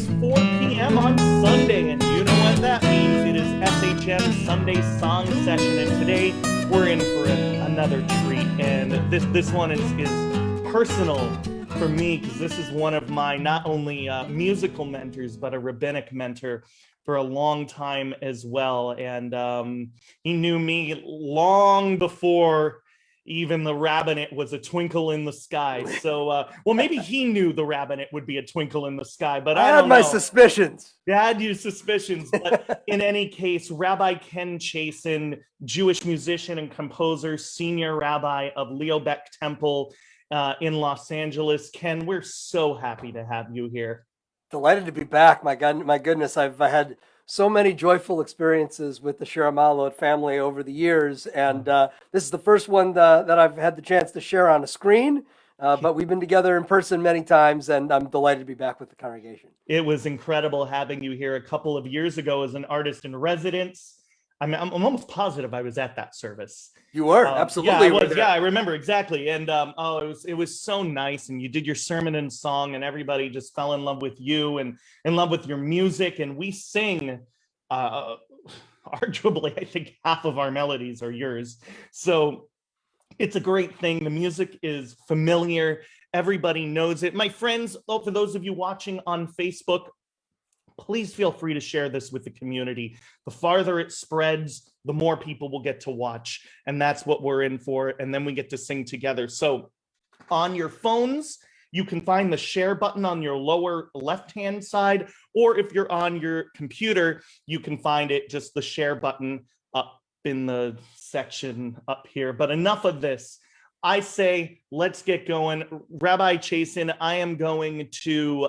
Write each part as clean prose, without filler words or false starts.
is 4 p.m. on Sunday, and you know what that means. It is SHM Sunday Song Session, and today we're in for another treat. And this one is personal for me, because this is one of my not only musical mentors, but a rabbinic mentor for a long time as well. And he knew me long before even the rabbinate was a twinkle in the sky. So, well, maybe he knew the rabbinate would be a twinkle in the sky, but I don't know. I had my suspicions. You had your suspicions, but in any case, Rabbi Ken Chasen, Jewish musician and composer, senior rabbi of Leobeck Temple in Los Angeles. Ken, we're so happy to have you here. Delighted to be back. My goodness, I've had so many joyful experiences with the Shireinu family over the years, and this is the first one that I've had the chance to share on a screen, but we've been together in person many times, and I'm delighted to be back with the congregation. It was incredible having you here a couple of years ago as an artist in residence. I'm almost positive I was at that service. You were, absolutely. Yeah, I was. Yeah, I remember exactly. And it was so nice. And you did your sermon and song, and everybody just fell in love with you and in love with your music. And we sing, arguably, I think half of our melodies are yours. So it's a great thing. The music is familiar. Everybody knows it. My friends, for those of you watching on Facebook, please feel free to share this with the community. The farther it spreads, the more people will get to watch. And that's what we're in for. And then we get to sing together. So on your phones, you can find the share button on your lower left-hand side. Or if you're on your computer, you can find it, just the share button up in the section up here. But enough of this. I say, let's get going. Rabbi Chasen, I am going to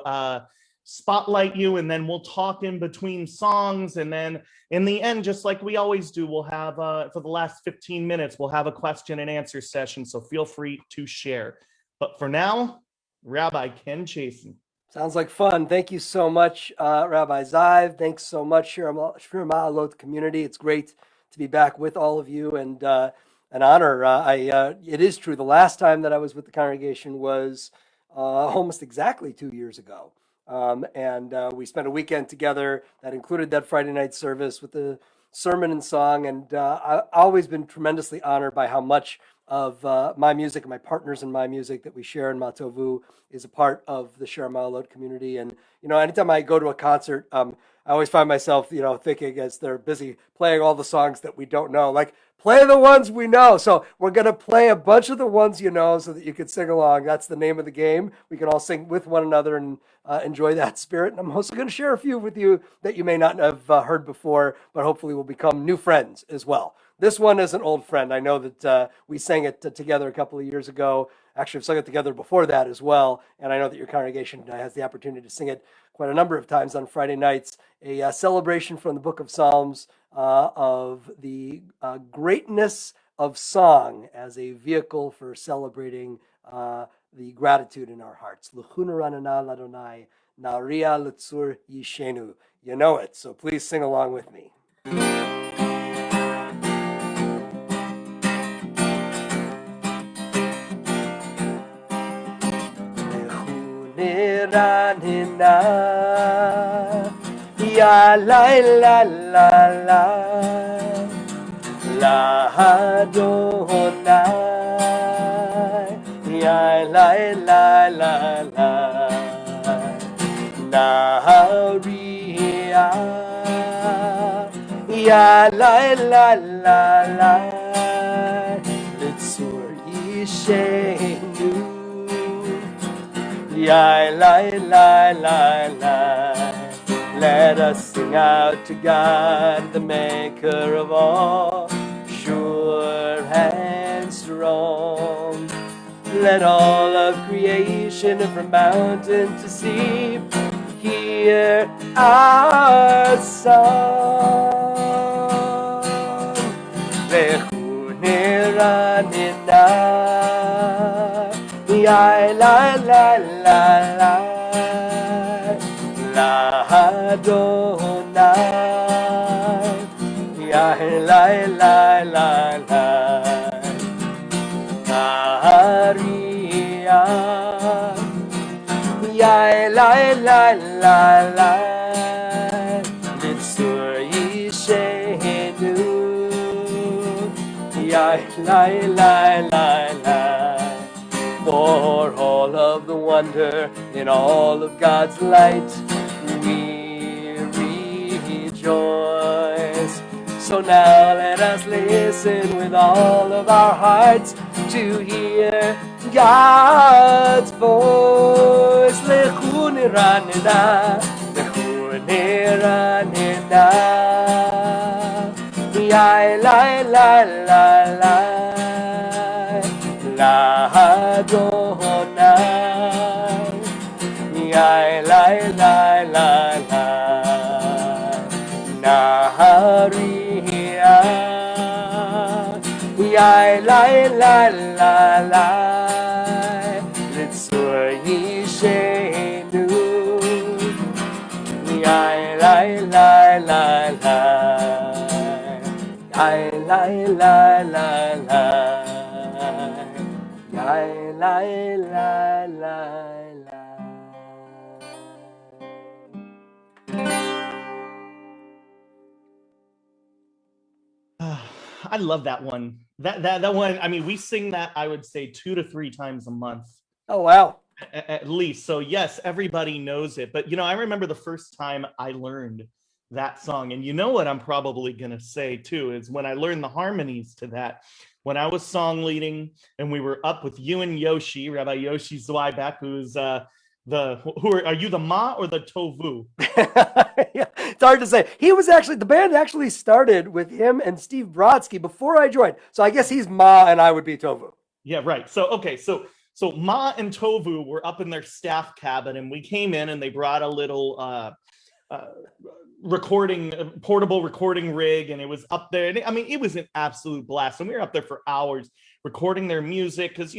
spotlight you, and then we'll talk in between songs, and then in the end, just like we always do, we'll have for the last 15 minutes we'll have a question and answer session, so feel free to share. But for now, Rabbi Ken Chasen. Sounds like fun. Thank you so much, Rabbi Zive. Thanks so much, Shireinu community. It's great to be back with all of you, and an honor. It is true, the last time that I was with the congregation was almost exactly 2 years ago. And we spent a weekend together that included that Friday night service with the sermon and song. And I've always been tremendously honored by how much of my music and my partners in my music that we share in Matovu is a part of the Shireinu community. And, you know, anytime I go to a concert, I always find myself, thinking as they're busy playing all the songs that we don't know, like, play the ones we know. So we're going to play a bunch of the ones you know so that you can sing along. That's the name of the game. We can all sing with one another and enjoy that spirit. And I'm also going to share a few with you that you may not have heard before, but hopefully will become new friends as well. This one is an old friend. I know that we sang it together a couple of years ago. Actually, I've sung it together before that as well. And I know that your congregation has the opportunity to sing it quite a number of times on Friday nights. A celebration from the book of Psalms of the greatness of song as a vehicle for celebrating the gratitude in our hearts. You know it, so please sing along with me. Ya la la la la la Adonai, ya la la la la Naharia, ya la la la la Litzur Yisheinu, ya la la la la. Let us sing out to God, the maker of all, sure and strong. Let all of creation, from mountain to sea, hear our song. Ve'hu niranina, ya la la la la. La Adonai, ya la la la la, Maria, ya lai lai lai lai Litzur Yisheinu Yai lai lai lai lai For all of the wonder in all of God's light we rejoice. So now let us listen with all of our hearts to hear God's voice. Lechu niranina, lechu niranina, yai lai lai lai lai, la Adonai, yai lai lai lai lai, Nahariah. Yai lai lai lai lai Litzur Yisheinu Yai lai lai lai lai Yai lai lai lai lai Yai lai lai lai lai I love that one. That one. I mean, we sing that, I would say, 2 to 3 times a month. Oh, wow. At least. So yes, everybody knows it. But I remember the first time I learned that song, and you know what I'm probably gonna say too is when I learned the harmonies to that. When I was song leading, and we were up with you and Yoshi, Rabbi Yoshi Zweibach, who's are you the Ma or the Tovu? Yeah, it's hard to say. He was actually, the band actually started with him and Steve Brodsky before I joined. So I guess he's Ma and I would be Tovu. Yeah, right. So, okay. So Ma and Tovu were up in their staff cabin, and we came in and they brought a little portable recording rig, and it was up there. And I mean, it was an absolute blast. And we were up there for hours recording their music because,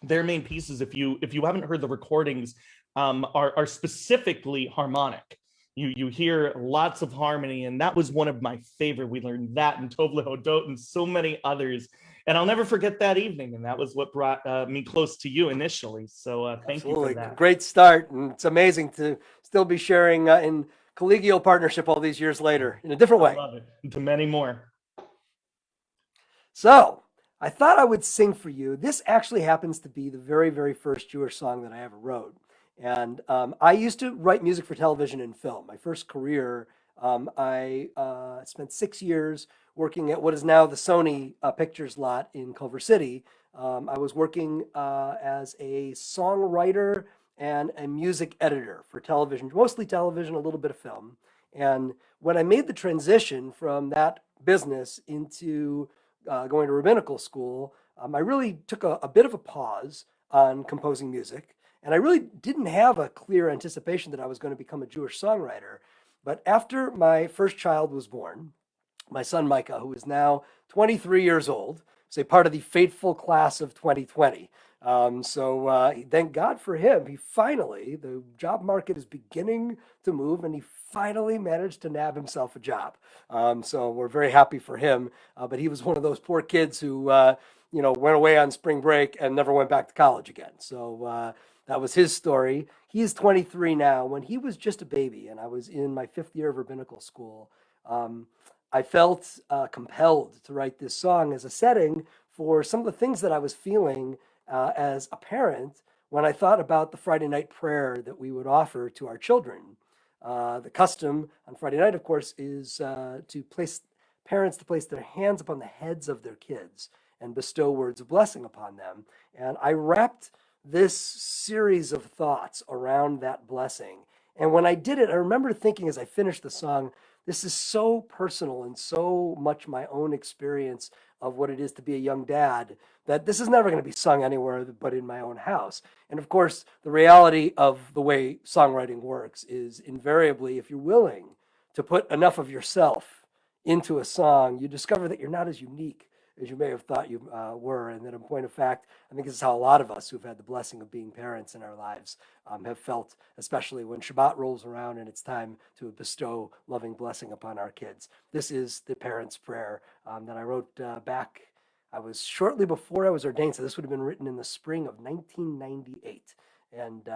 their main pieces, if you haven't heard the recordings, are specifically harmonic. You hear lots of harmony, and that was one of my favorite. We learned that and Tov Lehodot and so many others, and I'll never forget that evening. And that was what brought me close to you initially. So thank you for that. Great start, and it's amazing to still be sharing in collegial partnership all these years later in a different way. I love it. And to many more. So I thought I would sing for you. This actually happens to be the very, very first Jewish song that I ever wrote. And I used to write music for television and film. My first career, I spent 6 years working at what is now the Sony Pictures lot in Culver City. I was working as a songwriter and a music editor for television, mostly television, a little bit of film. And when I made the transition from that business into going to rabbinical school, I really took a bit of a pause on composing music. And I really didn't have a clear anticipation that I was going to become a Jewish songwriter. But after my first child was born, my son Micah, who is now 23 years old, is a part of the fateful class of 2020. Thank God for him. The job market is beginning to move, and he finally managed to nab himself a job. So we're very happy for him. But he was one of those poor kids who, went away on spring break and never went back to college again. So that was his story. He is 23 now. When he was just a baby and I was in my 5th year of rabbinical school, I felt compelled to write this song as a setting for some of the things that I was feeling as a parent when I thought about the Friday night prayer that we would offer to our children. The custom on Friday night, of course, is parents to place their hands upon the heads of their kids and bestow words of blessing upon them. And I wrapped this series of thoughts around that blessing. And when I did it, I remember thinking as I finished the song, this is so personal and so much my own experience of what it is to be a young dad that this is never going to be sung anywhere but in my own house. And of course, the reality of the way songwriting works is invariably, if you're willing to put enough of yourself into a song, you discover that you're not as unique as you may have thought you were. And that in point of fact, I think this is how a lot of us who've had the blessing of being parents in our lives have felt, especially when Shabbat rolls around and it's time to bestow loving blessing upon our kids. This is the parent's prayer that I wrote back. I was shortly before I was ordained, so this would have been written in the spring of 1998. and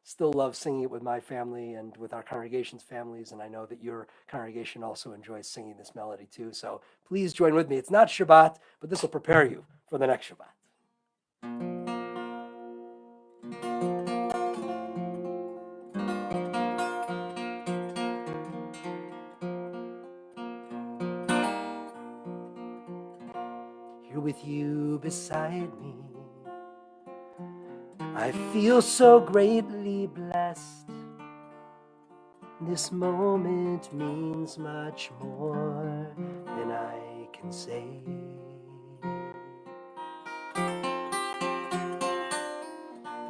still love singing it with my family and with our congregation's families. And I know that your congregation also enjoys singing this melody too. So please join with me. It's not Shabbat, but this will prepare you for the next Shabbat. Here with you beside me, I feel so greatly blessed. This moment means much more than I can say.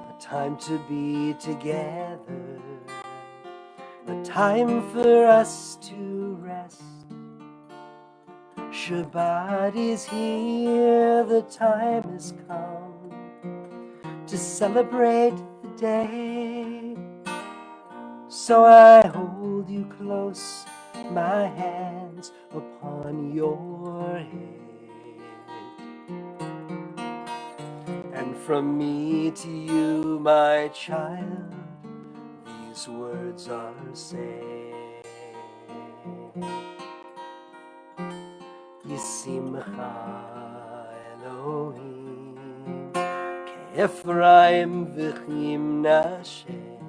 A time to be together, a time for us to rest. Shabbat is here, the time has come to celebrate the day. So I hold you close, my hands upon your head. And from me to you, my child, these words are said. Yisimcha Elohim Ephraim v'chim Nashem.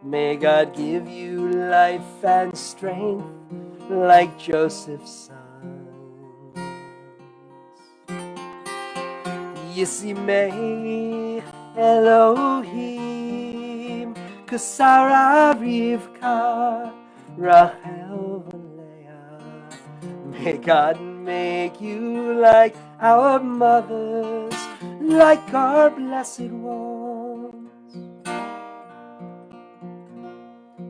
May God give you life and strength like Joseph's sons. Yisimei Elohim Kasara Rivka Rachel v'Leah. May God make you like our mothers, like our blessed ones.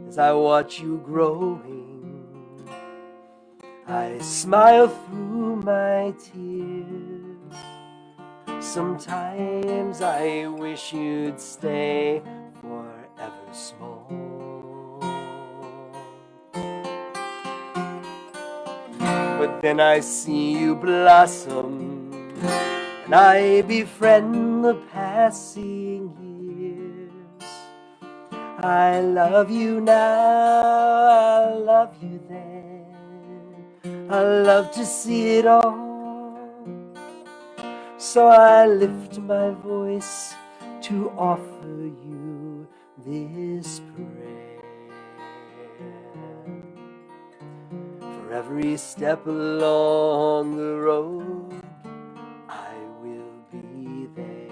As I watch you growing, I smile through my tears. Sometimes I wish you'd stay forever small. But then I see you blossom, and I befriend the passing years. I love you now, I love you then, I love to see it all. So I lift my voice to offer you this prayer. For every step along the road, I will be there.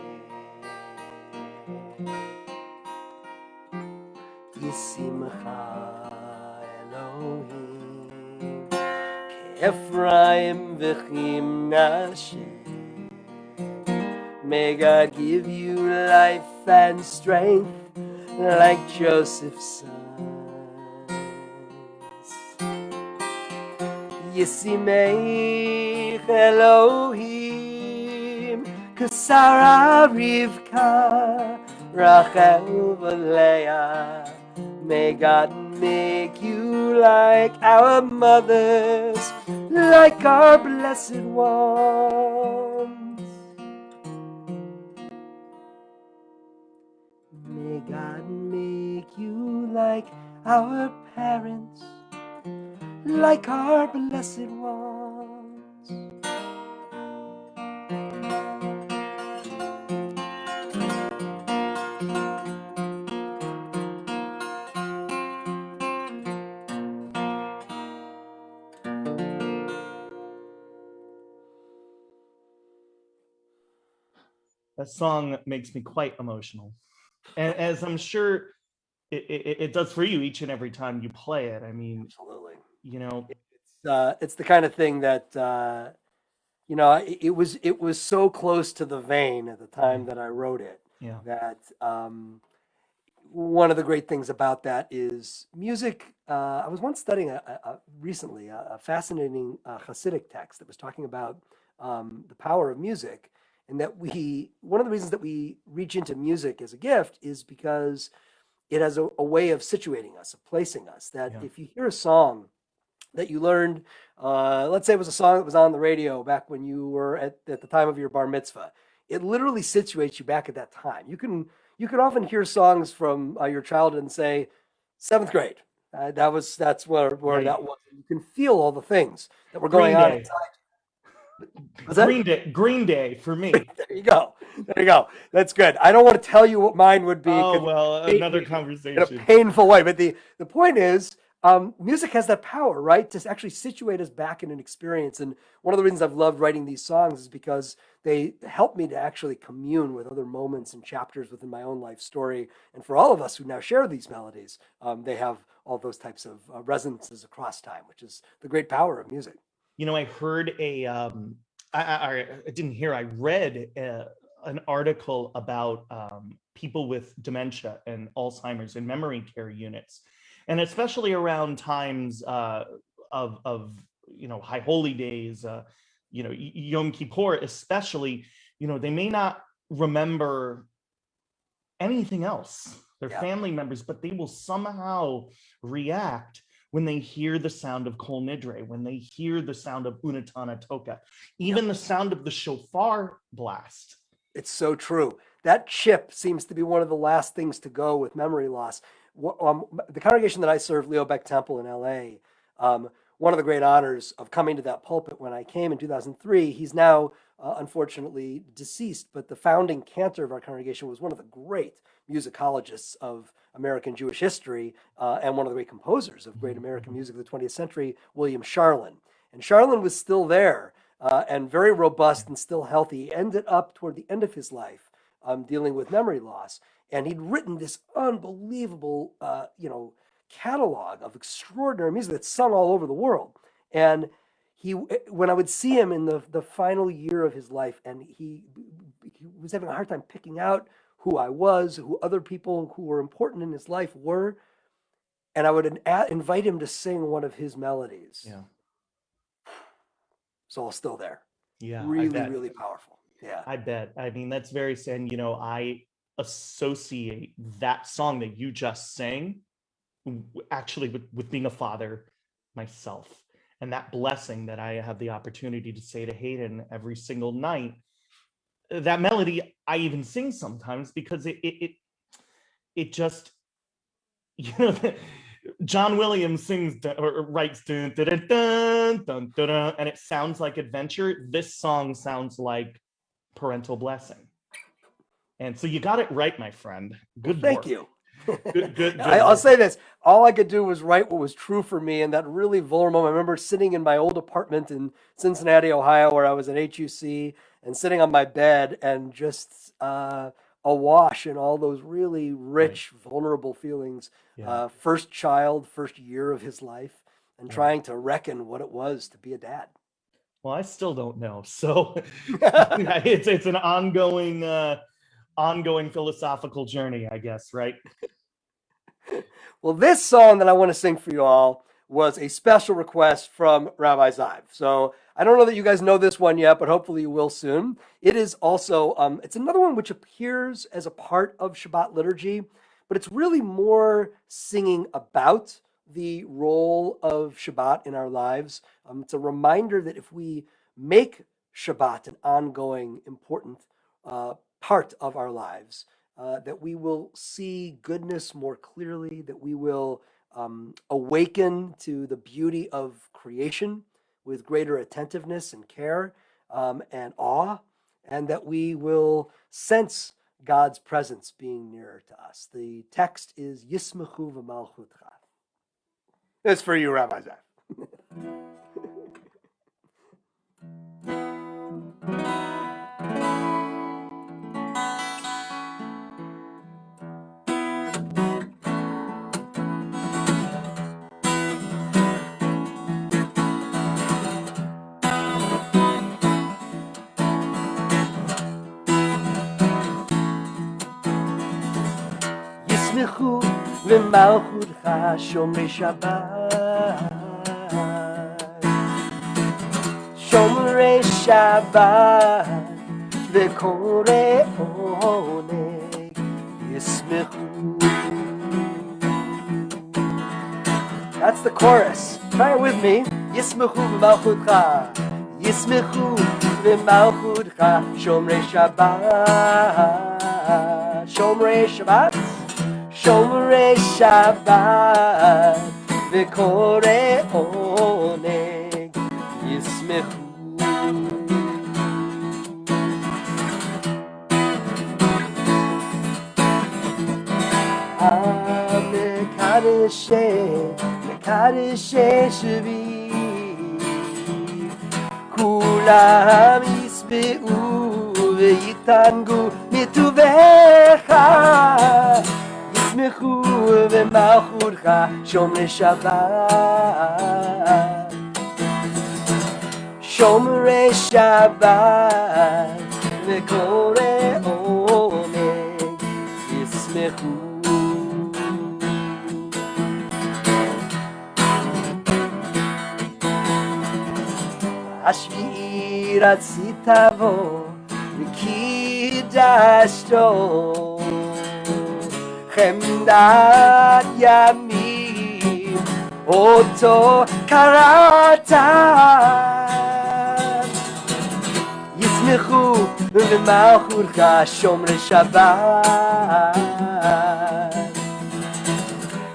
Yisimcha Elohim Ephraim v'chim Nashem. May God give you life and strength like Joseph's sons. Yisimei Elohim Kasara Rivka Rachel v'Leah. May God make you like our mothers, like our blessed ones. May God make you like our parents, like our blessed ones. That song makes me quite emotional, and as I'm sure it does for you each and every time you play it. I mean, Absolutely. you know, It's the kind of thing that you know, it was so close to the vein at the time that I wrote it yeah, that one of the great things about that is music. I was once studying recently a fascinating Hasidic text that was talking about the power of music, and that one of the reasons that we reach into music as a gift is because it has a way of situating us, of placing us. That Yeah. if you hear a song that you learned, let's say it was a song that was on the radio back when you were at the time of your bar mitzvah, it literally situates you back at that time. you can often hear songs from your childhood and say, seventh grade. That's where Right. that was. You can feel all the things that were Green going on Day. inside. Was that? Green Day for me. There you go. There you go. That's good. I don't want to tell you what mine would be. Oh, 'cause well, it hate another me in a conversation. painful way. But the point is, music has that power, right? To actually situate us back in an experience. And one of the reasons I've loved writing these songs is because they help me to actually commune with other moments and chapters within my own life story. And for all of us who now share these melodies, they have all those types of resonances across time, which is the great power of music. You know, I heard I didn't hear, I read an article about people with dementia and Alzheimer's and memory care units. And especially around times of high holy days, Yom Kippur especially, they may not remember anything else, their family members, but they will somehow react when they hear the sound of Kol Nidre, when they hear the sound of Unatana Toka, even the sound of the shofar blast. It's so true. That chip seems to be one of the last things to go with memory loss. The congregation that I serve, Leo Beck Temple in LA, one of the great honors of coming to that pulpit when I came in 2003, he's now unfortunately deceased, but the founding cantor of our congregation was one of the great musicologists of American Jewish history and one of the great composers of great American music of the 20th century, William Sharlin. And Sharlin was still there and very robust and still healthy. He ended up toward the end of his life dealing with memory loss. And he'd written this unbelievable, catalog of extraordinary music that's sung all over the world. And when I would see him in the final year of his life, and he was having a hard time picking out who I was, who other people who were important in his life were, and I would invite him to sing one of his melodies. Yeah. It's all still there. Yeah. Really, really powerful. Yeah. I bet. I mean, that's very sad. I associate that song that you just sang actually with being a father myself, and that blessing that I have the opportunity to say to Hayden every single night. That melody I even sing sometimes because it just, John Williams sings or writes dun, dun, dun, dun, dun, dun, dun, and it sounds like adventure. This song sounds like parental blessing. And so you got it right, my friend. Good work. Thank you. Good. I'll say this. All I could do was write what was true for me in that really vulnerable moment. I remember sitting in my old apartment in Cincinnati, Ohio, where I was at HUC, and sitting on my bed and just awash in all those really rich, vulnerable feelings. First child, first year of his life, and trying to reckon what it was to be a dad. Well, I still don't know. So it's an ongoing philosophical journey, I guess, right? Well, this song that I want to sing for you all was a special request from Rabbi Zive. So I don't know that you guys know this one yet, but hopefully you will soon. It is also, it's another one which appears as a part of Shabbat liturgy, but it's really more singing about the role of Shabbat in our lives. It's a reminder that if we make Shabbat an ongoing, important part of our lives, that we will see goodness more clearly, that we will awaken to the beauty of creation with greater attentiveness and care and awe, and that we will sense God's presence being nearer to us. The text is Yismechu v'malchutcha. It's for you, Rabbi Zive. Yismechu v'malchutcha shomrei Shabbat. Shomrei Shabbat v'korei oneg yismechu. That's the chorus. Try it with me. Yismechu v'malchutcha. Yismechu v'malchutcha shomrei Shabbat. Shomrei Shabbat, Shomrei Shabbat, V'korei oneg yismechu. Mekadesh Shvi, Kulam yisbeu v'yitangu mituvecha, yismechu v'malchutcha shomrei Shabbat, shomrei Shabbat, v'korei oneg yismechu. Ashvi ratzitavo v'kidashto chemdat yamim oto karata yismechu v'malchutcha shomrei Shabbat,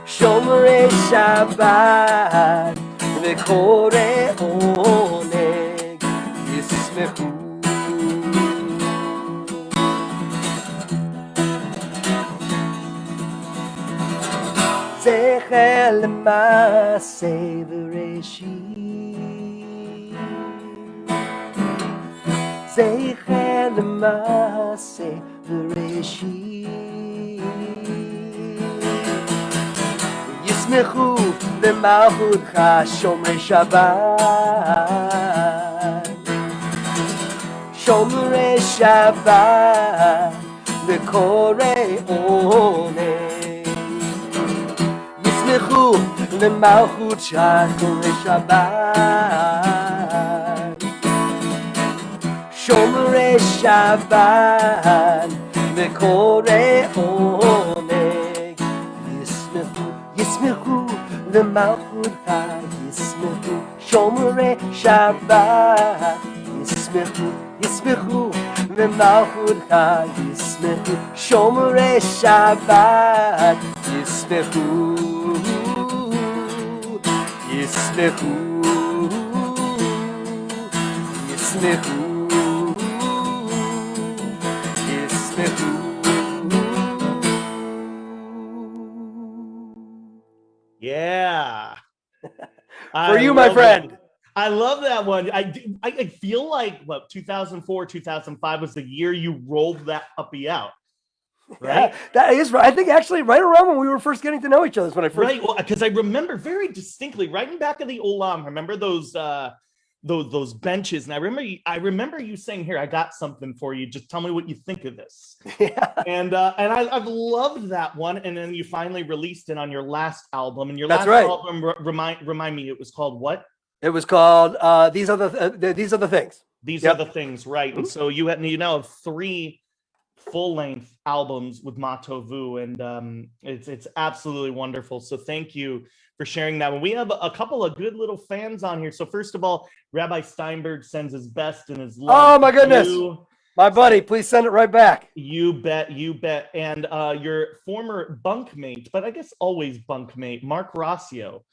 shomrei Shabbat, v'korei oneg yismechu. Zecher l'maaseh v'reshit, Zecher l'maaseh v'reshit, yismechu v'malchutcha shomrei Shabbat, shomrei Shabbat, v'korei oneg yismechu v'malchutcha shomrei Shabbat, shomrei Shabbat, v'korei oneg yismechu, yismechu v'malchutcha yismechu, shomrei Shabbat, yismechu, yismechu v'malchutcha yismechu, shomrei Shabbat, yismechu, yismechu, yismechu, yismechu. Yeah. For you, my friend. That. I love that one. I feel like, what, 2004, 2005 was the year you rolled that puppy out, right? Yeah, that is right. I think actually right around when we were first getting to know each other is when I first... Right, well, because I remember very distinctly, right in back of the Olam, remember those benches, and I remember you saying, "Here, I got something for you. Just tell me what you think of this." Yeah. And I've loved that one. And then you finally released it on your last album. And your That's last right. album, remind me, it was called what? It was called These Are the Things. These Yep. Are the Things, right? Mm-hmm. And so you now have 3 full-length albums with Matovu, and it's absolutely wonderful. So thank you for sharing that one. We have a couple of good little fans on here. So first of all, Rabbi Steinberg sends his best and his love. Oh my goodness, my buddy, please send it right back. You bet. And your former bunkmate, but I guess always bunkmate, Mark Rossio.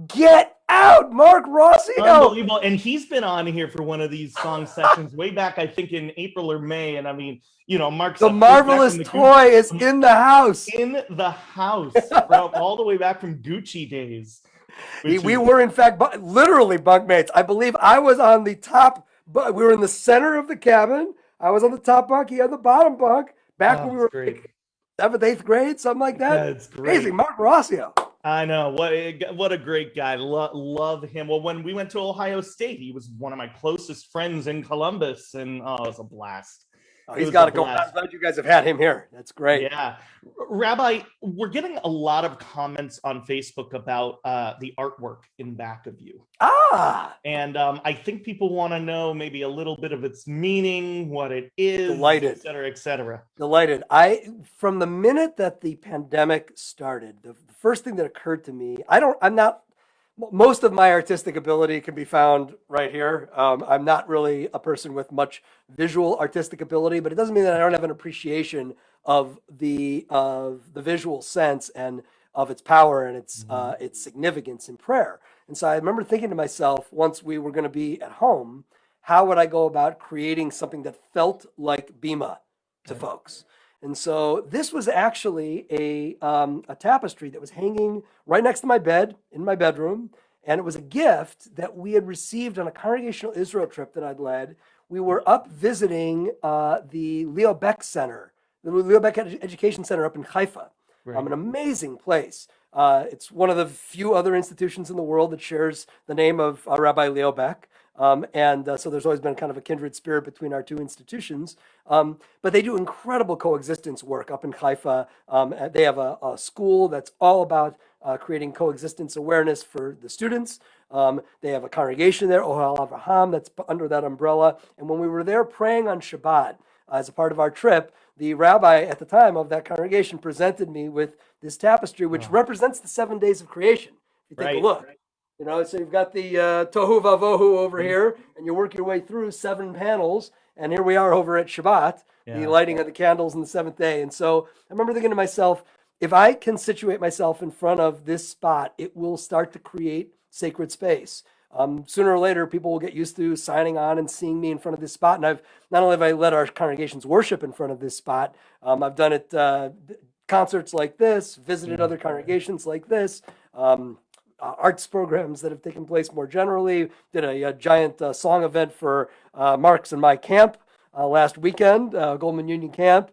Get out, Mark Rossio! Unbelievable. And he's been on here for one of these song sessions way back, I think in April or May. And I mean, Mark's the marvelous toy is in the house. In the house, bro, all the way back from Gucci days. We were, in fact, literally bunkmates. I believe I was on the top, but we were in the center of the cabin. I was on the top bunk. He on the bottom bunk. Back when we were like 7th, 8th grade, something like that. That's great. Amazing, Mark Rossio. I know, what a great guy. Love him. Well, when we went to Ohio State, he was one of my closest friends in Columbus, and it was a blast. Oh, he's got to go. I'm glad you guys have had him here. That's great. Yeah. Rabbi, we're getting a lot of comments on Facebook about the artwork in back of you. And I think people want to know maybe a little bit of its meaning, what it is, Delighted. et cetera, et cetera. Delighted. From the minute that the pandemic started, the first thing that occurred to me, I'm not most of my artistic ability can be found right here. I'm not really a person with much visual artistic ability, but it doesn't mean that I don't have an appreciation of the visual sense and of its power and its significance in prayer. And so I remember thinking to myself, once we were going to be at home, how would I go about creating something that felt like Bima to folks? And so this was actually a tapestry that was hanging right next to my bed in my bedroom. And it was a gift that we had received on a congregational Israel trip that I'd led. We were up visiting the Leo Beck Center, the Leo Beck Education Center up in Haifa, Right. an amazing place. It's one of the few other institutions in the world that shares the name of Rabbi Leo Beck. So there's always been kind of a kindred spirit between our two institutions. But they do incredible coexistence work up in Haifa. They have a school that's all about creating coexistence awareness for the students. They have a congregation there, Ohel Avraham, that's under that umbrella. And when we were there praying on Shabbat as a part of our trip, the rabbi at the time of that congregation presented me with this tapestry, which represents the 7 days of creation. If you take a look. You know, so you've got the Tohu Vavohu over here, and you work your way through 7 panels, and here we are over at Shabbat, the lighting of the candles on the 7th day. And so I remember thinking to myself, if I can situate myself in front of this spot, it will start to create sacred space. Sooner or later, people will get used to signing on and seeing me in front of this spot. And I've not only have I led our congregations worship in front of this spot, I've done it concerts like this, visited other congregations like this, arts programs that have taken place more generally. Did a giant song event for Mark's and my camp last weekend, Goldman Union Camp,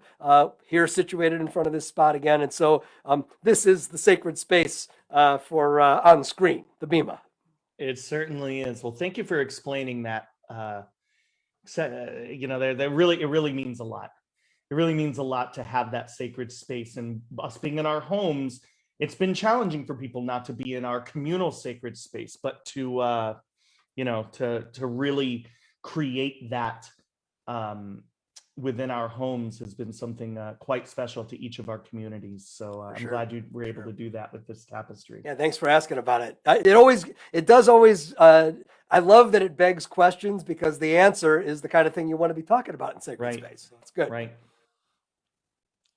here situated in front of this spot again. And so this is the sacred space for on screen, the Bima. It certainly is. Well, thank you for explaining that. You know, it really means a lot. It really means a lot to have that sacred space, and us being in our homes. It's been challenging for people not to be in our communal sacred space, but to really create that within our homes has been something quite special to each of our communities. So I'm glad you were able to do that with this tapestry. Yeah, thanks for asking about it. It does always. I love that it begs questions, because the answer is the kind of thing you want to be talking about in sacred space. So it's good. Right.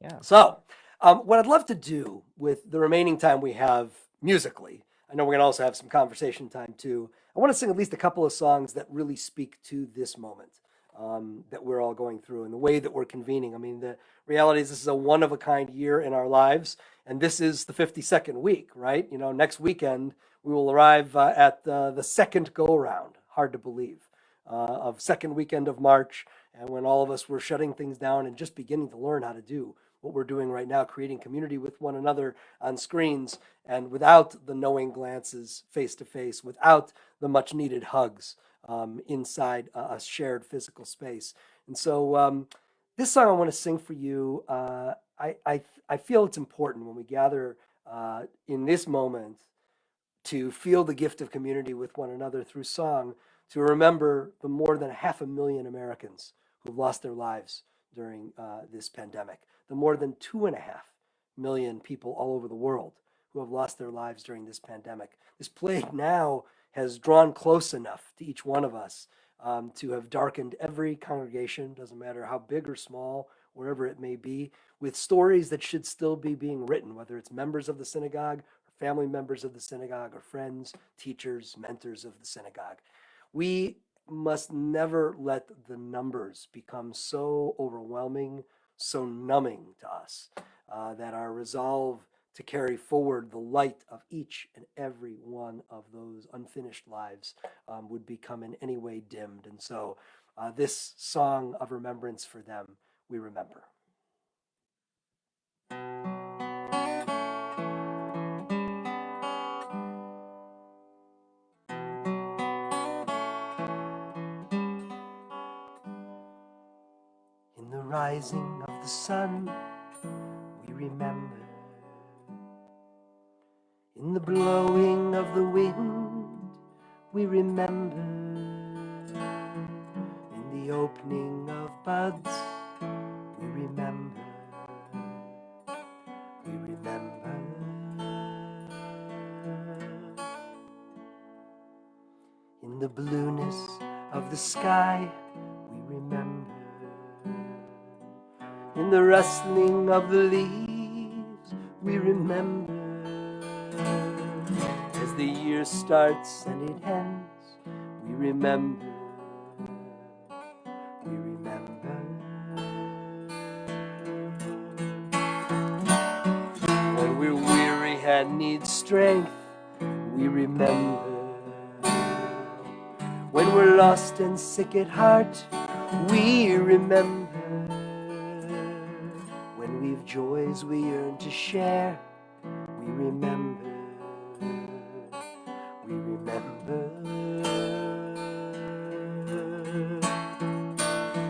Yeah. So what I'd love to do with the remaining time we have musically, I know we're going to also have some conversation time too. I want to sing at least a couple of songs that really speak to this moment that we're all going through and the way that we're convening. I mean, the reality is this is a one-of-a-kind year in our lives, and this is the 52nd week, right? You know, next weekend we will arrive at the second go-around, hard to believe, of second weekend of March, and when all of us were shutting things down and just beginning to learn how to do what we're doing right now, creating community with one another on screens, and without the knowing glances face to face, without the much needed hugs inside a shared physical space. And so this song I want to sing for you, I feel it's important when we gather in this moment to feel the gift of community with one another through song, to remember the more than 500,000 Americans who've lost their lives during this pandemic, the more than 2.5 million people all over the world who have lost their lives during this pandemic. This plague now has drawn close enough to each one of us to have darkened every congregation, doesn't matter how big or small, wherever it may be, with stories that should still be being written, whether it's members of the synagogue, or family members of the synagogue, or friends, teachers, mentors of the synagogue. We must never let the numbers become so overwhelming, so numbing to us, that our resolve to carry forward the light of each and every one of those unfinished lives would become in any way dimmed. And so this song of remembrance for them, we remember. In the rising of the sun, we remember. In the blowing of the wind, we remember. In the opening of buds, we remember. We remember. In the blueness of the sky, we remember. In the rustling of the leaves, we remember. As the year starts and it ends, we remember. We remember. When we're weary and need strength, we remember. When we're lost and sick at heart, we remember. When we've joys we yearn to share, we remember. We remember.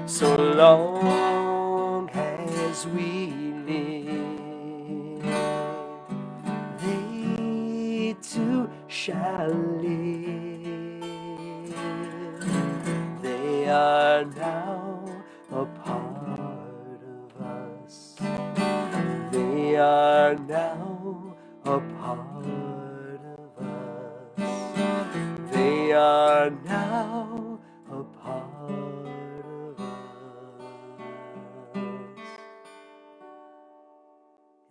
So long as we live, they too shall live. They are now a part of us. They are now a part of us. They are now a part of us.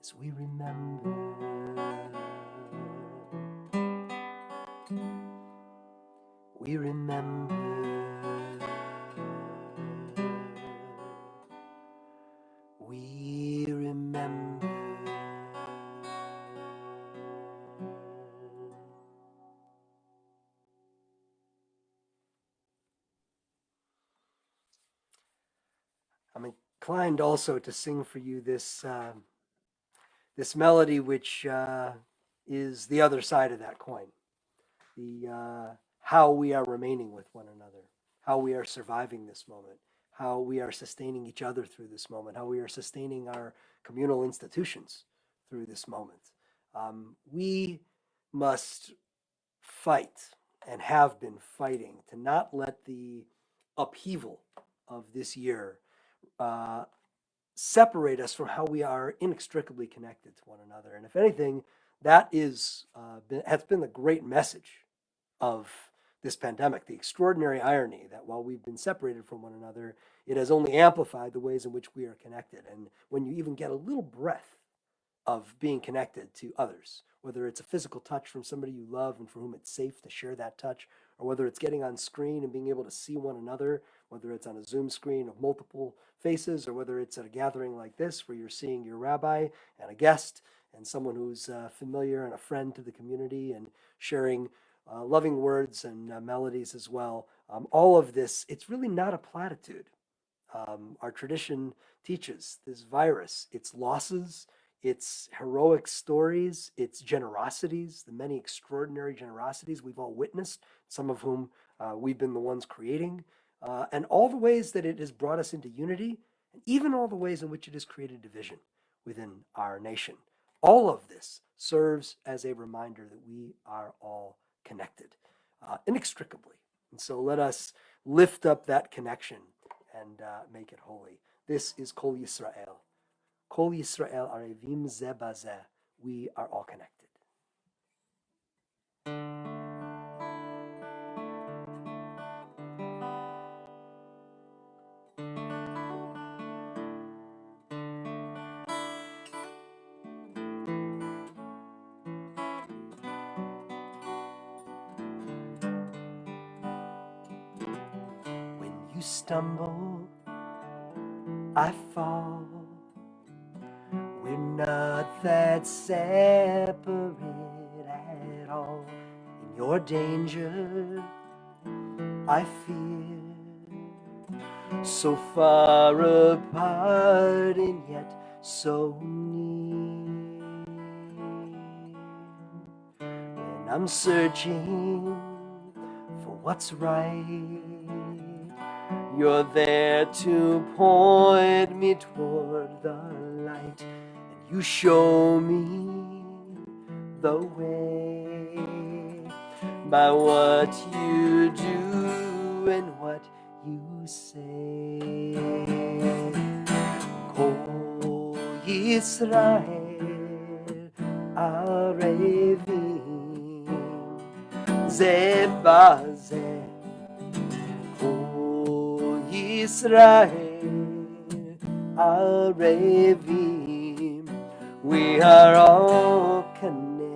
As we remember. We remember. We remember. I'm inclined also to sing for you this this melody, which is the other side of that coin. The how we are remaining with one another, how we are surviving this moment, how we are sustaining each other through this moment, how we are sustaining our communal institutions through this moment. We must fight and have been fighting to not let the upheaval of this year separate us from how we are inextricably connected to one another. And if anything, that is has been the great message of this pandemic, the extraordinary irony that while we've been separated from one another, it has only amplified the ways in which we are connected. And when you even get a little breath of being connected to others, whether it's a physical touch from somebody you love and for whom it's safe to share that touch, or whether it's getting on screen and being able to see one another, whether it's on a Zoom screen of multiple faces, or whether it's at a gathering like this where you're seeing your rabbi and a guest and someone who's familiar and a friend to the community and sharing loving words and melodies as well. All of this, it's really not a platitude. Our tradition teaches this virus, its losses, its heroic stories, its generosities, the many extraordinary generosities we've all witnessed, some of whom we've been the ones creating, and all the ways that it has brought us into unity, and even all the ways in which it has created division within our nation. All of this serves as a reminder that we are all connected inextricably. And so let us lift up that connection and make it holy. This is Kol Yisrael. Kol Yisrael arevim ze bazeh. We are all connected. When you stumble, I fall. We're not that separate at all. In your danger, I fear. So far apart and yet so near. When I'm searching for what's right, you're there to point me toward the light, and you show me the way by what you do and what you say. Kol Yisrael arevim ze bazeh. Yisrael Arevim, we are all connected.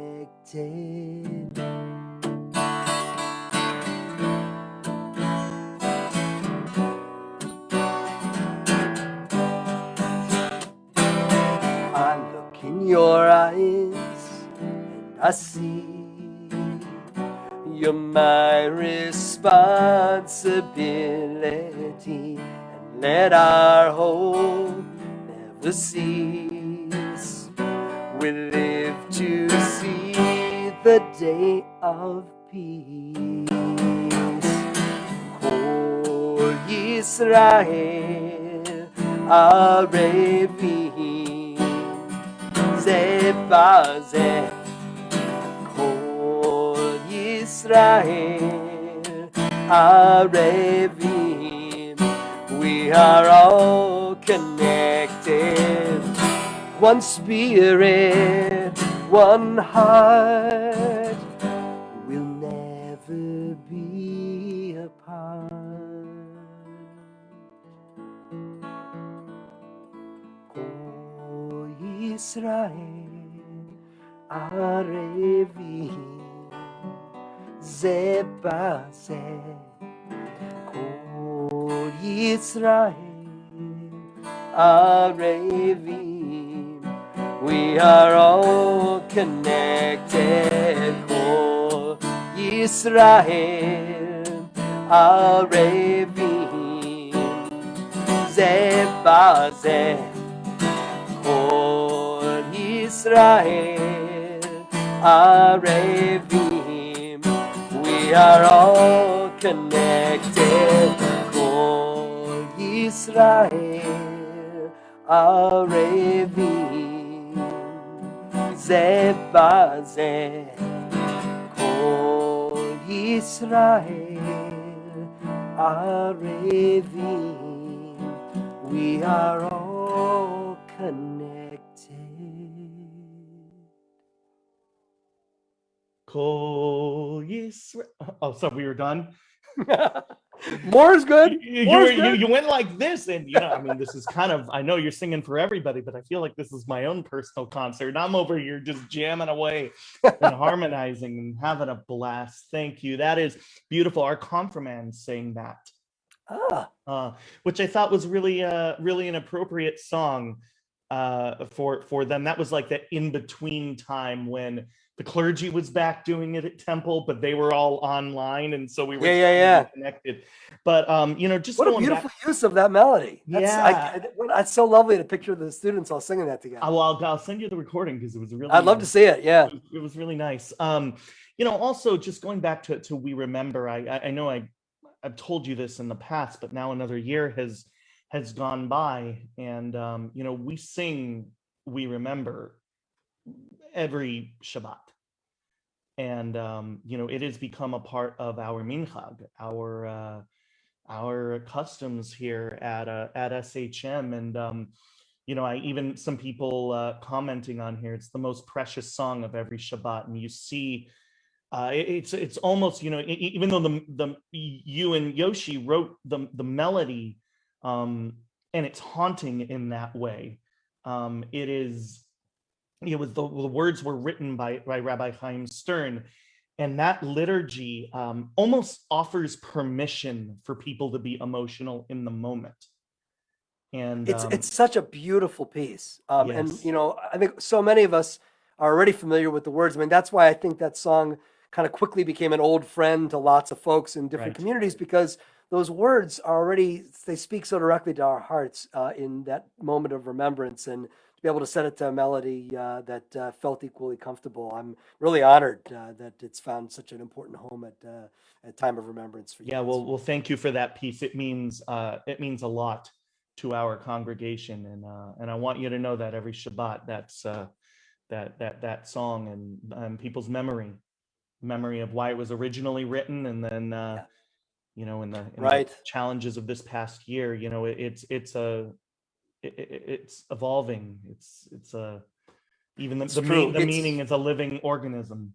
I look in your eyes and I see you're my responsibility, and let our hope never cease. We live to see the day of peace. Kol Yisrael Arevim Ze Bazeh. Kol Yisrael Arevim, we are all connected. One spirit, one heart, we'll never be apart. Kol Yisrael Arevim Ze Bazeh. Kol Yisrael Arevim, we are all connected. Kol Yisrael Arevim Ze Bazeh. Kol Yisrael Arevim, we are all connected. Kol Yisrael Arevim Ze Bazeh. Kol Yisrael Arevim, we are all connected. Kol Yisrael. Oh, so we were done. More is good. You went like this, and I mean, this is kind of, I know you're singing for everybody, but I feel like this is my own personal concert. I'm over here just jamming away and harmonizing and having a blast. Thank you. That is beautiful. Our confirmand sang that, which I thought was really an appropriate song for them. That was like the in-between time when the clergy was back doing it at Temple, but they were all online, and so we were connected. But just what a beautiful use of that melody. It's so lovely to picture the students all singing that together. I'll send you the recording because it was really. I'd love to see it. Yeah, it was really nice. Also just going back to We Remember. I know I've told you this in the past, but now another year has gone by, and we sing We Remember every Shabbat. And it has become a part of our minchag, our customs here at SHM. And I even some people commenting on here, it's the most precious song of every Shabbat. And you see, it's almost, even though you and Yoshi wrote the melody, and it's haunting in that way. The words were written by Rabbi Chaim Stern, and that liturgy almost offers permission for people to be emotional in the moment. And it's such a beautiful piece. Yes. And I think so many of us are already familiar with the words. I mean, that's why I think that song kind of quickly became an old friend to lots of folks in different communities, because those words are already, they speak so directly to our hearts in that moment of remembrance. And be able to set it to a melody that felt equally comfortable. I'm really honored that it's found such an important home at time of remembrance for you. Yeah, well, thank you for that piece. It means a lot to our congregation, and I want you to know that every Shabbat, that's that song and people's memory of why it was originally written, and then in the challenges of this past year, it's evolving. It's even the meaning is a living organism.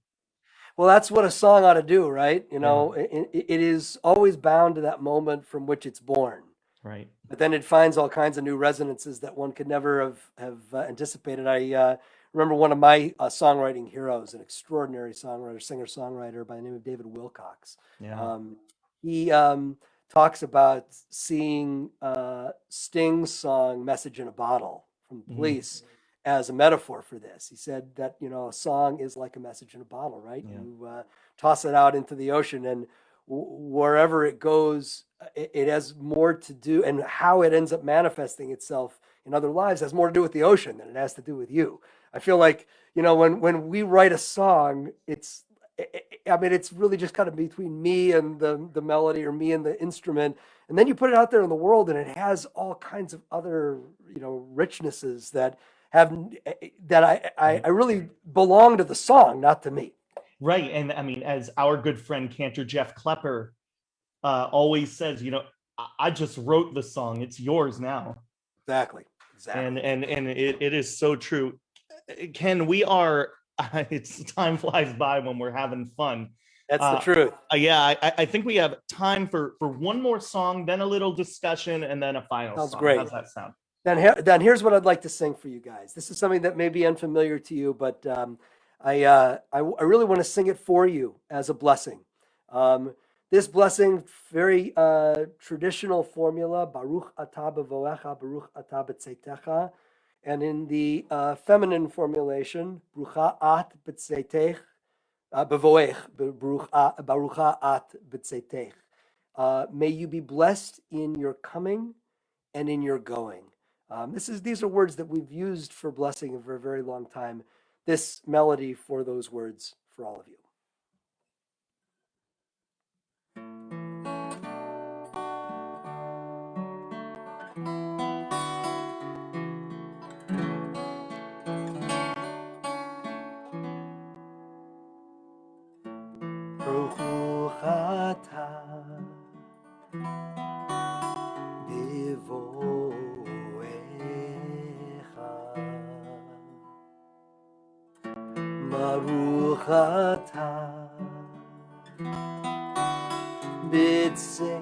Well, that's what a song ought to do, right? It is always bound to that moment from which it's born. Right. But then it finds all kinds of new resonances that one could never have anticipated. I remember one of my songwriting heroes, an extraordinary songwriter, singer-songwriter by the name of David Wilcox. Yeah. He talks about seeing Sting's song "Message in a Bottle" from the Police as a metaphor for this. He said that, a song is like a message in a bottle, right? Yeah. You toss it out into the ocean, and wherever it goes, it has more to do, and how it ends up manifesting itself in other lives has more to do with the ocean than it has to do with you. I feel like, when we write a song, it's really just kind of between me and the melody, or me and the instrument. And then you put it out there in the world, and it has all kinds of other, richnesses that I really belong to the song, not to me. Right. And I mean, as our good friend Cantor Jeff Klepper always says, I just wrote the song. It's yours now. Exactly. And it is so true. Ken, we are, it's time flies by when we're having fun. That's the truth. Yeah, I think we have time for one more song, then a little discussion, and then a final Sounds song. great. How's that sound? Then here's what I'd like to sing for you guys. This is something that may be unfamiliar to you, but I really want to sing it for you as a blessing. This blessing, very traditional formula, Baruch atah b'voecha, Baruch atah b'tzeitecha. And in the feminine formulation, Barucha at b'tzeitech, b'voech, Barucha at b'tzeitech. May you be blessed in your coming and in your going. These are words that we've used for blessing for a very long time. This melody for those words for all of you. Baruch atah Baruch atah b'tzeitecha.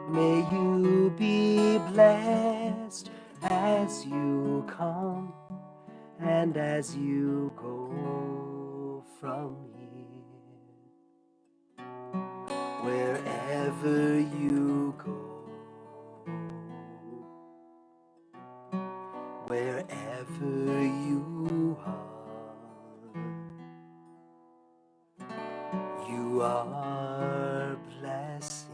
May you be blessed as you come and as you go from here. Wherever you go, wherever you are blessing.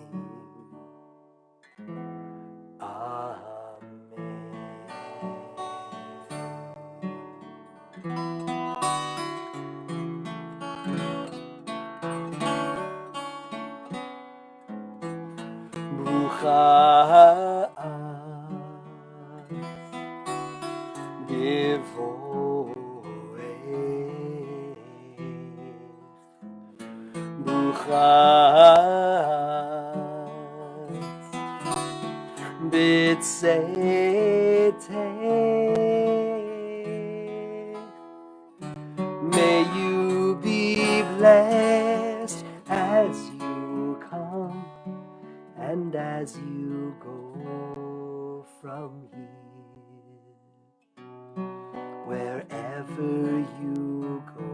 Brucha at Givoech, Brucha at B'tzeitech. May you be blessed as you come and as you go from here. Wherever you go,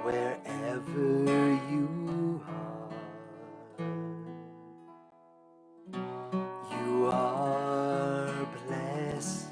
wherever you are blessing.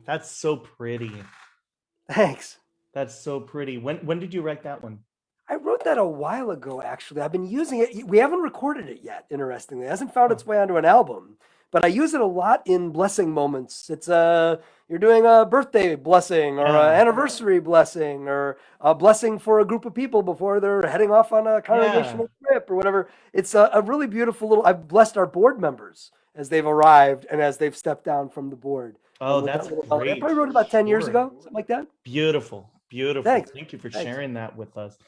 That's so pretty. Thanks. That's so pretty. When did you write that one? I wrote that a while ago, actually. I've been using it. We haven't recorded it yet, interestingly. It hasn't found its way onto an album, but I use it a lot in blessing moments. It's you're doing a birthday blessing or an anniversary blessing or a blessing for a group of people before they're heading off on a congregational trip or whatever. It's a really beautiful little, I've blessed our board members as they've arrived and as they've stepped down from the board. Oh, With that's that little melody. I great. probably wrote it about 10 years Sure. ago, something like that. Beautiful, beautiful. Thanks. Thank you for Thanks. sharing that with us.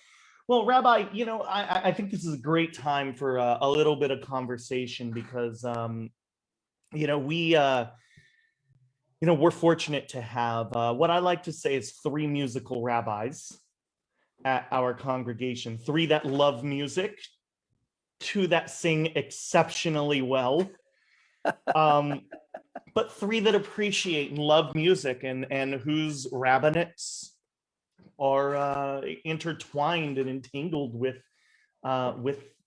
Well, Rabbi, I think this is a great time for a little bit of conversation because, we're fortunate to have what I like to say is three musical rabbis at our congregation, three that love music, two that sing exceptionally well, but three that appreciate and love music and whose rabbinates are intertwined and entangled with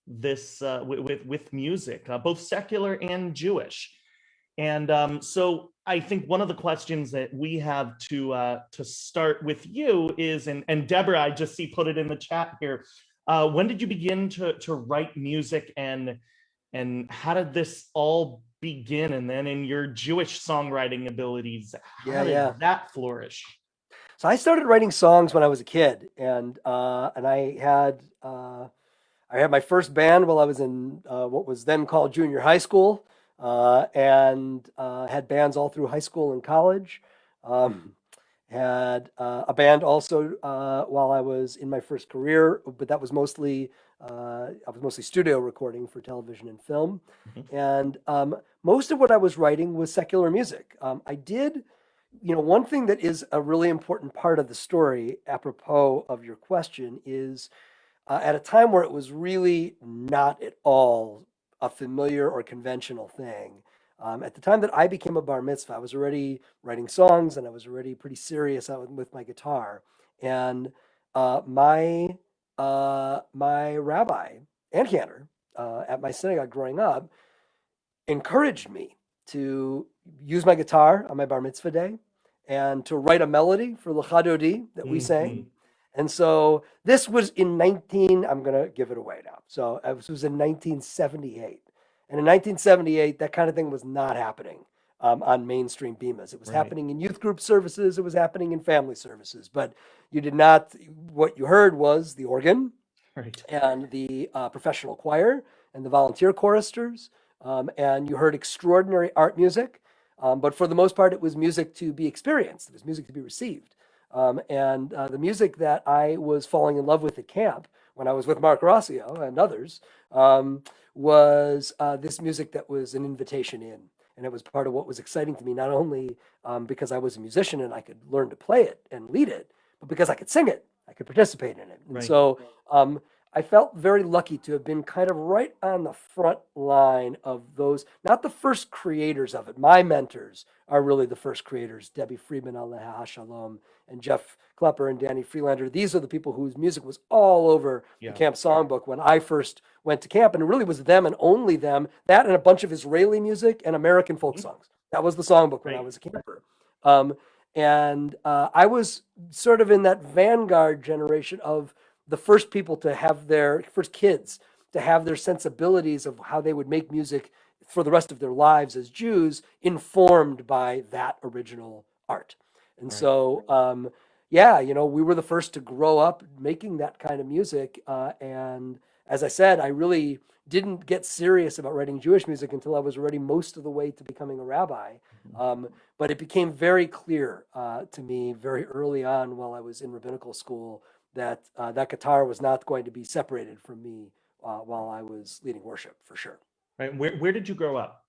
this with music, both secular and Jewish. And so I think one of the questions that we have to start with you is, and Deborah, I just see put it in the chat here. When did you begin to write music, and how did this all begin? And then in your Jewish songwriting abilities, how did that flourish? So I started writing songs when I was a kid, and I had my first band while I was in what was then called junior high school, and had bands all through high school and college. Had a band also while I was in my first career, but that was mostly I was mostly studio recording for television and film. Mhm. And most of what I was writing was secular music. I did, one thing that is a really important part of the story, apropos of your question, is at a time where it was really not at all a familiar or conventional thing. At the time that I became a bar mitzvah, I was already writing songs and I was already pretty serious out with my guitar. And my rabbi and cantor at my synagogue growing up encouraged me to use my guitar on my bar mitzvah day and to write a melody for L'cha Dodi that we sang. And so this was in I'm going to give it away now. So this was in 1978. And in 1978, that kind of thing was not happening on mainstream Bemas. It was happening in youth group services. It was happening in family services. But you did not, what you heard was the organ and the professional choir and the volunteer choristers. And you heard extraordinary art music. But for the most part, it was music to be experienced. It was music to be received. And the music that I was falling in love with at camp when I was with Mark Rossio and others was this music that was an invitation in. And it was part of what was exciting to me, not only because I was a musician and I could learn to play it and lead it, but because I could sing it, I could participate in it. And so I felt very lucky to have been kind of right on the front line of those, not the first creators of it. My mentors are really the first creators, Debbie Friedman, Aleha Shalom, and Jeff Klepper and Danny Freelander. These are the people whose music was all over the camp songbook when I first went to camp. And it really was them and only them, that and a bunch of Israeli music and American folk songs. That was the songbook when I was a camper. And I was sort of in that vanguard generation of the first people to have their first kids to have their sensibilities of how they would make music for the rest of their lives as Jews informed by that original art. And so, we were the first to grow up making that kind of music. And as I said, I really didn't get serious about writing Jewish music until I was already most of the way to becoming a rabbi. But it became very clear to me very early on while I was in rabbinical school that that guitar was not going to be separated from me while I was leading worship, for sure. Right. Where did you grow up?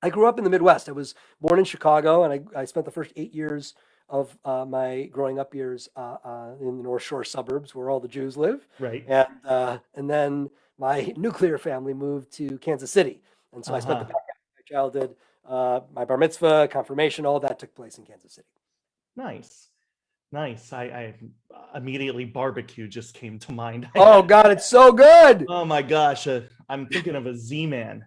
I grew up in the Midwest. I was born in Chicago, and I spent the first 8 years of my growing up years in the North Shore suburbs where all the Jews live. Right. And then my nuclear family moved to Kansas City. And so I spent the back half of my childhood, my bar mitzvah, confirmation, all that took place in Kansas City. Nice. I immediately barbecue just came to mind. Oh God, it's so good. Oh my gosh. I'm thinking of a Z-Man.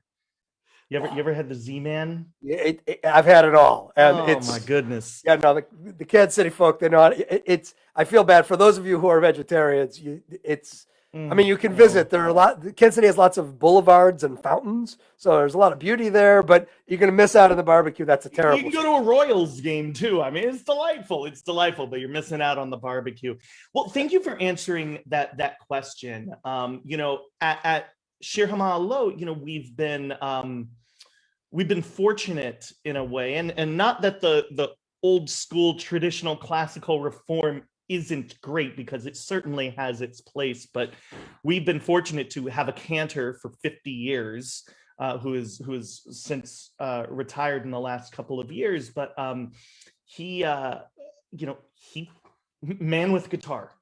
You ever had the Z-Man? Yeah, I've had it all. And oh my goodness. Yeah, no, the Kansas City folk, they know it's, I feel bad for those of you who are vegetarians. I mean, you can visit. There are Kansas City has lots of boulevards and fountains, so there's a lot of beauty there. But you're going to miss out on the barbecue. That's a terrible. You can go to a Royals game too. I mean, it's delightful. It's delightful, but you're missing out on the barbecue. Well, thank you for answering that question. At Shir Hama'alot, we've been we've been fortunate in a way, and not that the old school traditional classical reform isn't great, because it certainly has its place, but we've been fortunate to have a cantor for 50 years who is since retired in the last couple of years, but he he man with guitar.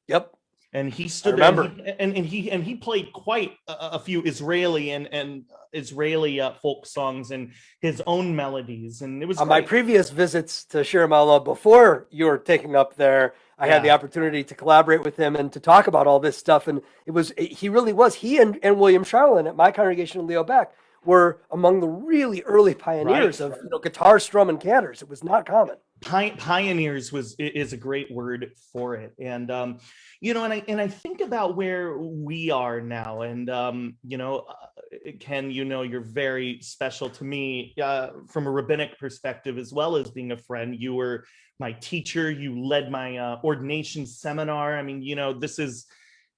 Yep. And he stood there and he played quite a few Israeli and Israeli folk songs and his own melodies, and it was on my previous visits to Shireinu before you were taking up there. I had the opportunity to collaborate with him and to talk about all this stuff, and he really was. He and William Charlin at my congregation in Leo Beck were among the really early pioneers of guitar, strum, and cantors. It was not common. Pioneers is a great word for it, and and I think about where we are now, and Ken, you're very special to me from a rabbinic perspective, as well as being a friend. You were my teacher. You led my ordination seminar. I mean,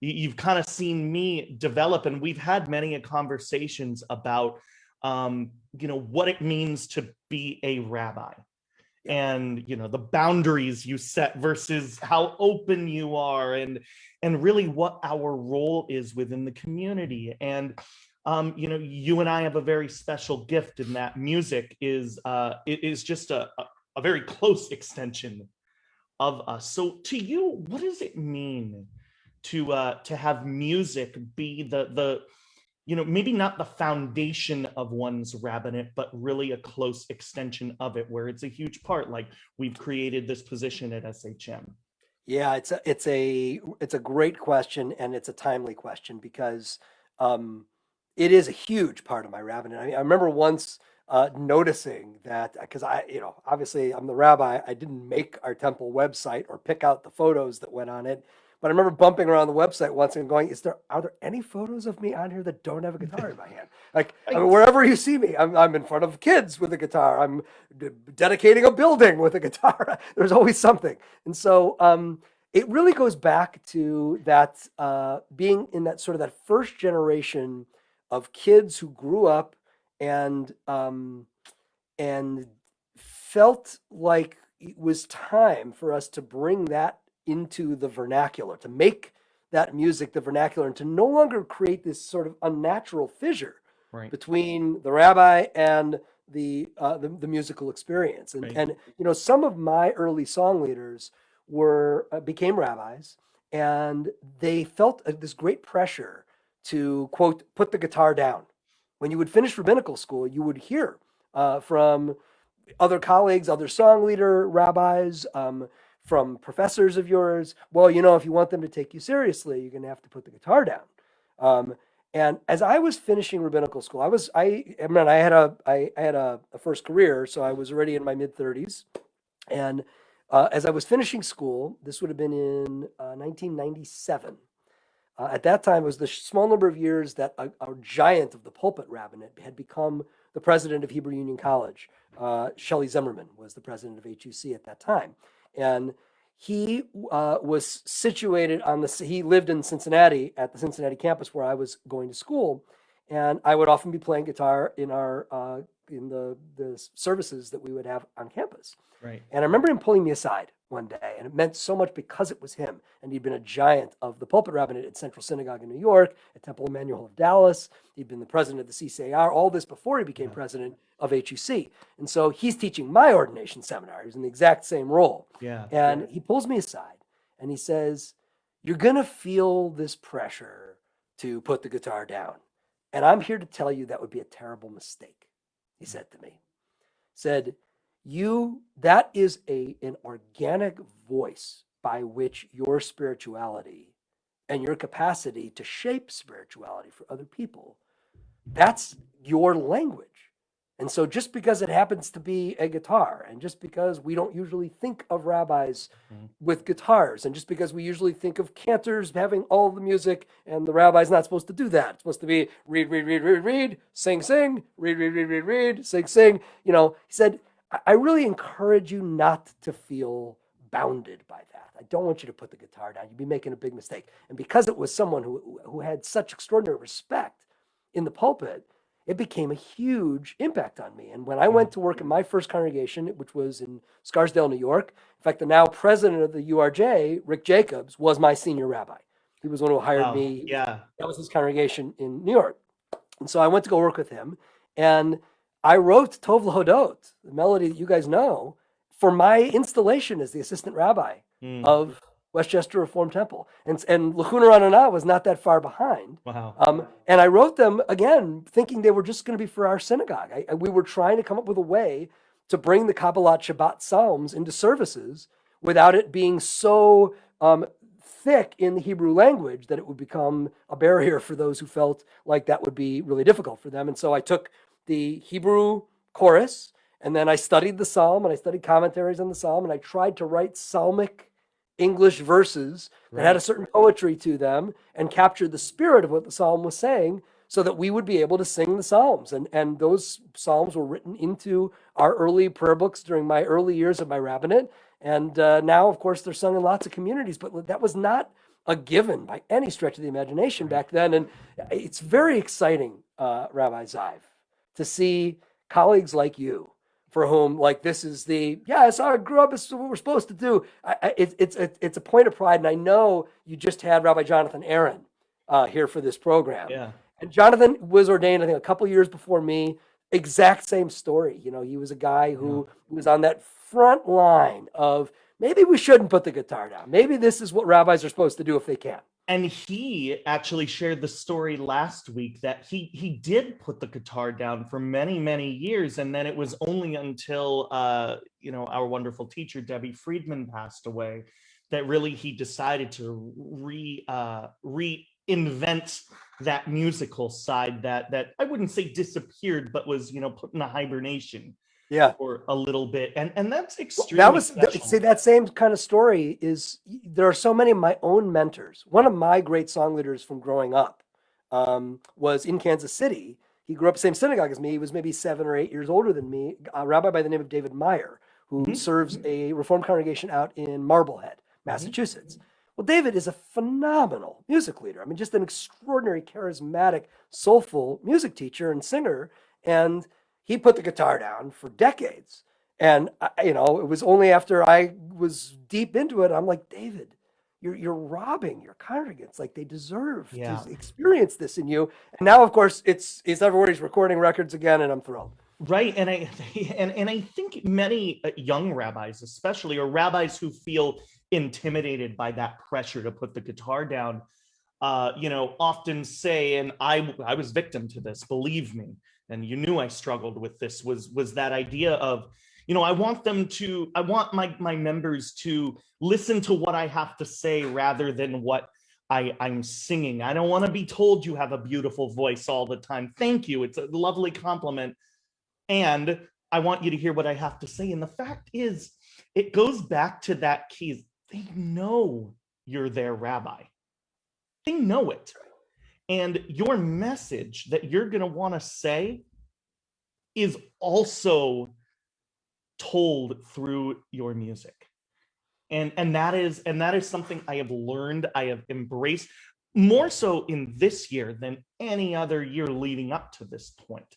you've kind of seen me develop, and we've had many conversations about what it means to be a rabbi. And the boundaries you set versus how open you are, and really what our role is within the community. And you and I have a very special gift in that music is just a very close extension of us. So to you, what does it mean to have music be the maybe not the foundation of one's rabbinate, but really a close extension of it, where it's a huge part, like we've created this position at SHM? Yeah, it's a great question, and it's a timely question, because it is a huge part of my rabbinate. I remember once noticing that, because obviously I'm the rabbi, I didn't make our temple website or pick out the photos that went on it. But I remember bumping around the website once and going, are there any photos of me on here that don't have a guitar in my hand? Like, wherever you see me, I'm in front of kids with a guitar. I'm dedicating a building with a guitar. There's always something. And so it really goes back to that being in that sort of that first generation of kids who grew up and felt like it was time for us to bring that into the vernacular, to make that music the vernacular, and to no longer create this sort of unnatural fissure between the rabbi and the musical experience. And some of my early song leaders became rabbis, and they felt this great pressure to, quote, put the guitar down. When you would finish rabbinical school, you would hear from other colleagues, other song leader rabbis, from professors of yours, well, if you want them to take you seriously, you're going to have to put the guitar down. And as I was finishing rabbinical school, I had a first career, so I was already in my mid-30s. And as I was finishing school, this would have been in 1997. At that time, it was the small number of years that a giant of the pulpit rabbinate had become the president of Hebrew Union College. Shelley Zimmerman was the president of HUC at that time. And he was situated he lived in Cincinnati at the Cincinnati campus where I was going to school. And I would often be playing guitar in the services that we would have on campus. Right. And I remember him pulling me aside one day, and it meant so much because it was him. And he'd been a giant of the pulpit rabbinate at Central Synagogue in New York, at Temple Emmanuel of Dallas. He'd been the president of the CCAR, all this before he became president of HUC. And so he's teaching my ordination seminar. He was in the exact same role. Yeah. And he pulls me aside and he says, "You're going to feel this pressure to put the guitar down. And I'm here to tell you that would be a terrible mistake," he said to me. Said, that is an organic voice by which your spirituality and your capacity to shape spirituality for other people, that's your language. And so just because it happens to be a guitar, and just because we don't usually think of rabbis with guitars, and just because we usually think of cantors having all the music, and the rabbi's not supposed to do that. It's supposed to be read, read, read, read, read, sing, sing, read, read, read, read, read, sing, sing. He said, I really encourage you not to feel bounded by that. I don't want you to put the guitar down. You'd be making a big mistake. And because it was someone who had such extraordinary respect in the pulpit, it became a huge impact on me. And when I went to work in my first congregation, which was in Scarsdale, New York, in fact, the now president of the URJ, Rick Jacobs, was my senior rabbi. He was the one who hired Wow. me. Yeah. That was his congregation in New York. And so I went to go work with him. And I wrote Tov Lahodot, the melody that you guys know, for my installation as the assistant rabbi of Westchester Reformed Temple. And Lachuna Ranana was not that far behind. Wow. And I wrote them, again, thinking they were just going to be for our synagogue. We were trying to come up with a way to bring the Kabbalat Shabbat Psalms into services without it being so thick in the Hebrew language that it would become a barrier for those who felt like that would be really difficult for them. And so I took the Hebrew chorus, and then I studied the psalm, and I studied commentaries on the psalm, and I tried to write psalmic English verses that had a certain poetry to them and captured the spirit of what the psalm was saying so that we would be able to sing the psalms. And those psalms were written into our early prayer books during my early years of my rabbinate. And now, of course, they're sung in lots of communities, but that was not a given by any stretch of the imagination back then. And it's very exciting, Rabbi Zive, to see colleagues like you, for whom, like, this is so I grew up, it's what we're supposed to do. It's a point of pride. And I know you just had Rabbi Jonathan Aaron here for this program. Yeah. And Jonathan was ordained, I think, a couple years before me. Exact same story. You know, he was a guy who was on that front line of maybe we shouldn't put the guitar down. Maybe this is what rabbis are supposed to do if they can. And he actually shared the story last week that he did put the guitar down for many, many years. And then it was only until, our wonderful teacher, Debbie Friedman, passed away, that really he decided to reinvent that musical side that I wouldn't say disappeared, but was, put in a hibernation. For a little bit, and that's extremely special. See, that same kind of story is, there are so many of my own mentors. One of my great song leaders from growing up was in Kansas City. He grew up the same synagogue as me. He was maybe 7 or 8 years older than me, a rabbi by the name of David Meyer, who serves a Reformed congregation out in Marblehead, Massachusetts. Well, David is a phenomenal music leader. I mean, just an extraordinary, charismatic, soulful music teacher and singer. And he put the guitar down for decades. And, it was only after I was deep into it, I'm like, David, you're robbing your congregants. Like, they deserve to experience this in you. And now, of course, it's everywhere. He's recording records again, and I'm thrilled. Right. And I think many young rabbis, especially, or rabbis who feel intimidated by that pressure to put the guitar down, often say, and I was victim to this, believe me, and you knew I struggled with this, was that idea of, I want my members to listen to what I have to say rather than what I'm singing. I don't want to be told you have a beautiful voice all the time. Thank you. It's a lovely compliment. And I want you to hear what I have to say. And the fact is, it goes back to that key. They know you're their rabbi. They know it. And your message that you're going to want to say is also told through your music. And that is something I have learned, I have embraced more so in this year than any other year leading up to this point.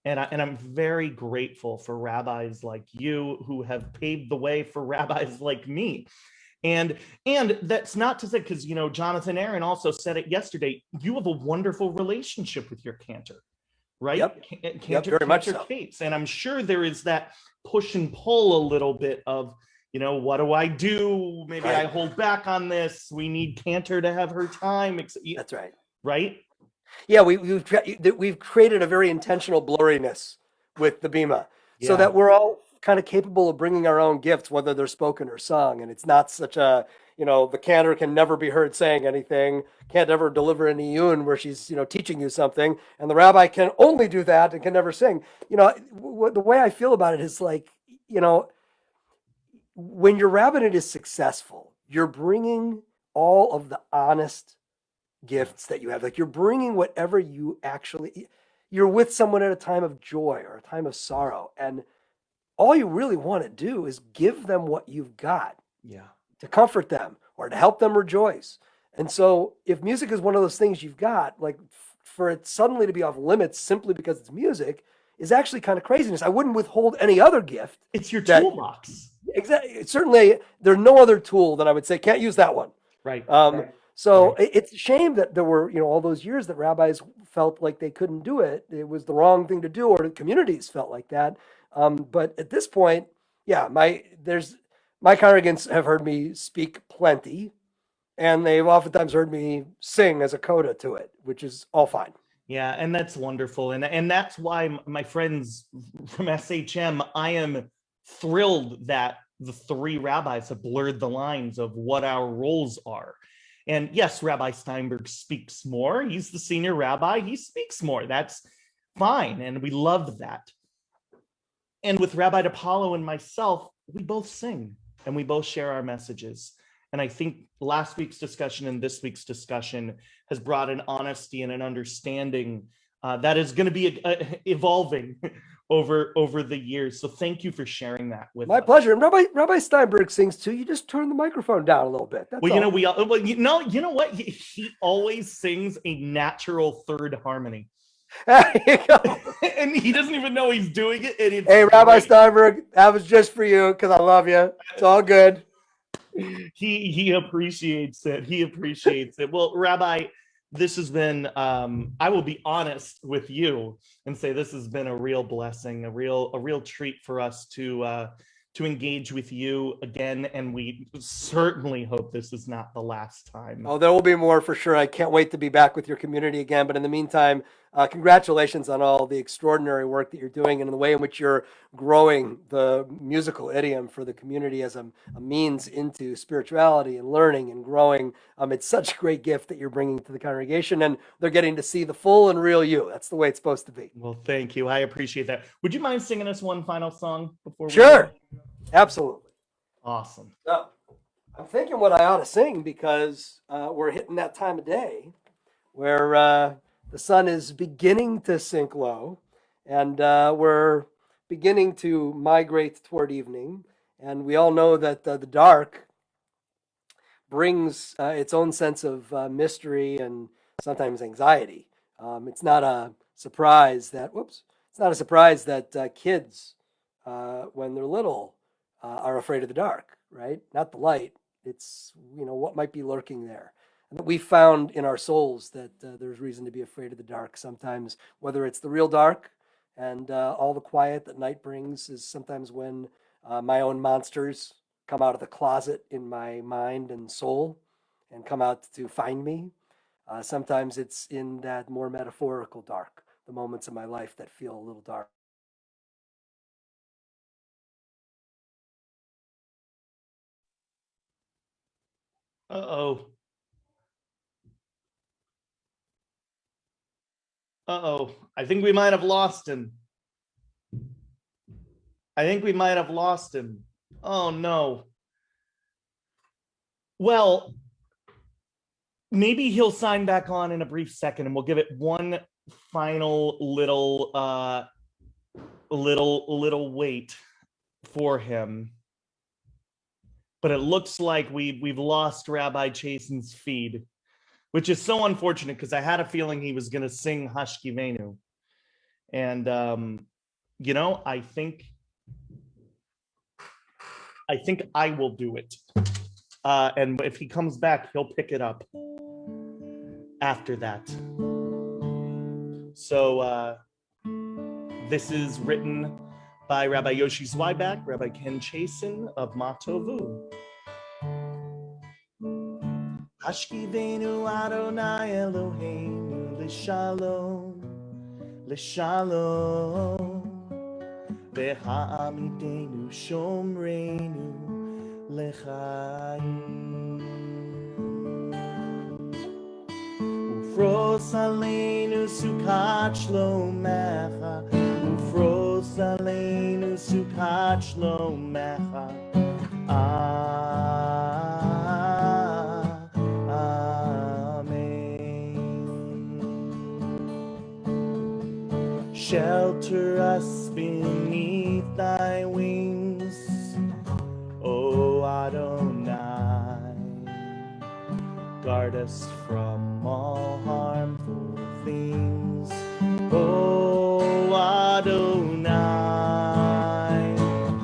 And I'm very grateful for rabbis like you who have paved the way for rabbis like me. And that's not to say, because, Jonathan Aaron also said it yesterday, you have a wonderful relationship with your cantor, right? Cantor, very much so. Kates. And I'm sure there is that push and pull a little bit of, what do I do? Maybe I hold back on this. We need Cantor to have her time. That's right. Right? Yeah, we've created a very intentional blurriness with the Bima, so that we're all kind of capable of bringing our own gifts, whether they're spoken or sung. And it's not such a, the cantor can never be heard saying anything, can't ever deliver an iyun where she's, teaching you something. And the rabbi can only do that and can never sing. The way I feel about it is like, when your rabbinate is successful, you're bringing all of the honest gifts that you have. Like, you're bringing whatever you're with someone at a time of joy or a time of sorrow. And all you really want to do is give them what you've got to comfort them or to help them rejoice. And so if music is one of those things you've got, like, for it suddenly to be off limits simply because it's music is actually kind of craziness. I wouldn't withhold any other gift. It's your that toolbox. Exactly. Certainly, there's no other tool that I would say can't use that one. Right. So it's a shame that there were, all those years that rabbis felt like they couldn't do it. It was the wrong thing to do, or the communities felt like that. But at this point, yeah, my congregants have heard me speak plenty, and they've oftentimes heard me sing as a coda to it, which is all fine. Yeah, and that's wonderful. And that's why my friends from SHM, I am thrilled that the three rabbis have blurred the lines of what our roles are. And yes, Rabbi Steinberg speaks more. He's the senior rabbi. He speaks more. That's fine. And we love that. And with Rabbi DePaulo and myself, we both sing and we both share our messages. And I think last week's discussion and this week's discussion has brought an honesty and an understanding that is going to be evolving over the years. So thank you for sharing that with us. My pleasure. And Rabbi Steinberg sings too. You just turn the microphone down a little bit. That's well, all. You know what? He always sings a natural third harmony. There you go. And he doesn't even know he's doing it. And hey, Rabbi Steinberg, that was just for you because I love you. It's all good. He appreciates it. He appreciates it. Well, Rabbi, this has been, I will be honest with you and say this has been a real blessing, a real treat for us to engage with you again. And we certainly hope this is not the last time. Oh, there will be more for sure. I can't wait to be back with your community again. But in the meantime, congratulations on all the extraordinary work that you're doing and in the way in which you're growing the musical idiom for the community as a means into spirituality and learning and growing. It's such a great gift that you're bringing to the congregation, and they're getting to see the full and real you. That's the way it's supposed to be. Well, thank you. I appreciate that. Would you mind singing us one final song before we Sure. go? Absolutely. Awesome. So, I'm thinking what I ought to sing because we're hitting that time of day where the sun is beginning to sink low and we're beginning to migrate toward evening. And we all know that the dark brings its own sense of mystery and sometimes anxiety. It's not a surprise that kids, when they're little, are afraid of the dark, right? Not the light. It's, what might be lurking there. And we found in our souls that there's reason to be afraid of the dark sometimes, whether it's the real dark and all the quiet that night brings is sometimes when my own monsters come out of the closet in my mind and soul and come out to find me. Sometimes it's in that more metaphorical dark, the moments of my life that feel a little dark. Uh-oh. I think we might have lost him. Oh, no. Well, maybe he'll sign back on in a brief second, and we'll give it one final little wait for him. But it looks like we've lost Rabbi Chasen's feed, which is so unfortunate because I had a feeling he was going to sing Hashkivenu. And, I think I will do it. And if he comes back, he'll pick it up after that. So this is written by Rabbi Yoshi Zweiback, Rabbi Ken Chasen of Matovu. Hashkivenu Adonai Eloheinu l'shalom, l'shalom, v'ha'amitenu shomreinu l'chaim. Ufros aleinu sukat shlomecha, ufros aleinu sukat shlomecha. Shelter us beneath thy wings, O Adonai. Guard us from all harmful things. things. Oh Adonai,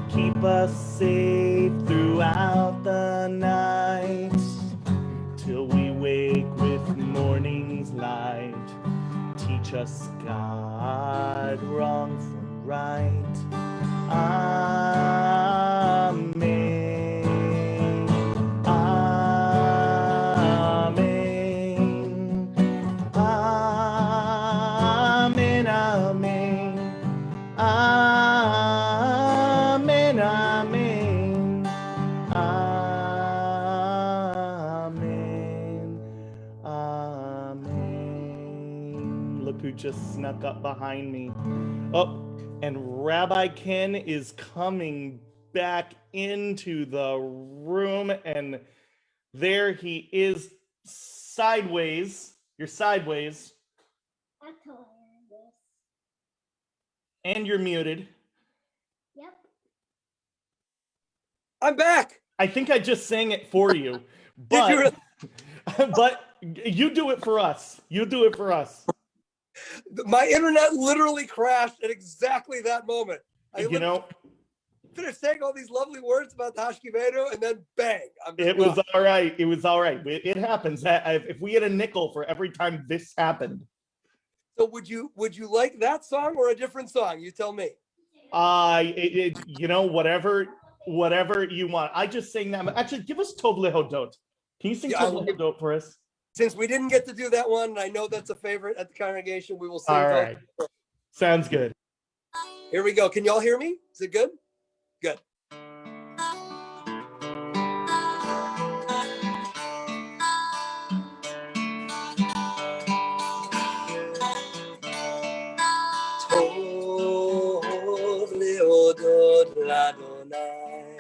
keep us safe throughout the night, till we wake with morning's light. Teach us, God, wrong from right. Amen. Amen. Amen. Amen. Amen. Amen. Amen. Amen. Look who just snuck up behind me. Oh, and Rabbi Ken is coming back into the room, and there he is sideways. You're sideways. That's hilarious. And you're muted. Yep. I'm back. I think I just sang it for you, Did you but but you do it for us. You do it for us. My internet literally crashed at exactly that moment. I finished saying all these lovely words about the Hashkivenu, and then bang, I'm just It was all right. It was all right. It happens. If we had a nickel for every time this happened. So would you like that song or a different song? You tell me. Whatever you want. I just sang that. Actually, give us Tov Lehodot. Can you sing Tov Lehodot for us? Since we didn't get to do that one, and I know that's a favorite at the congregation, we will sing. All right. Sounds good. Here we go. Can y'all hear me? Is it good? Good. Tov leodot l'Adonai,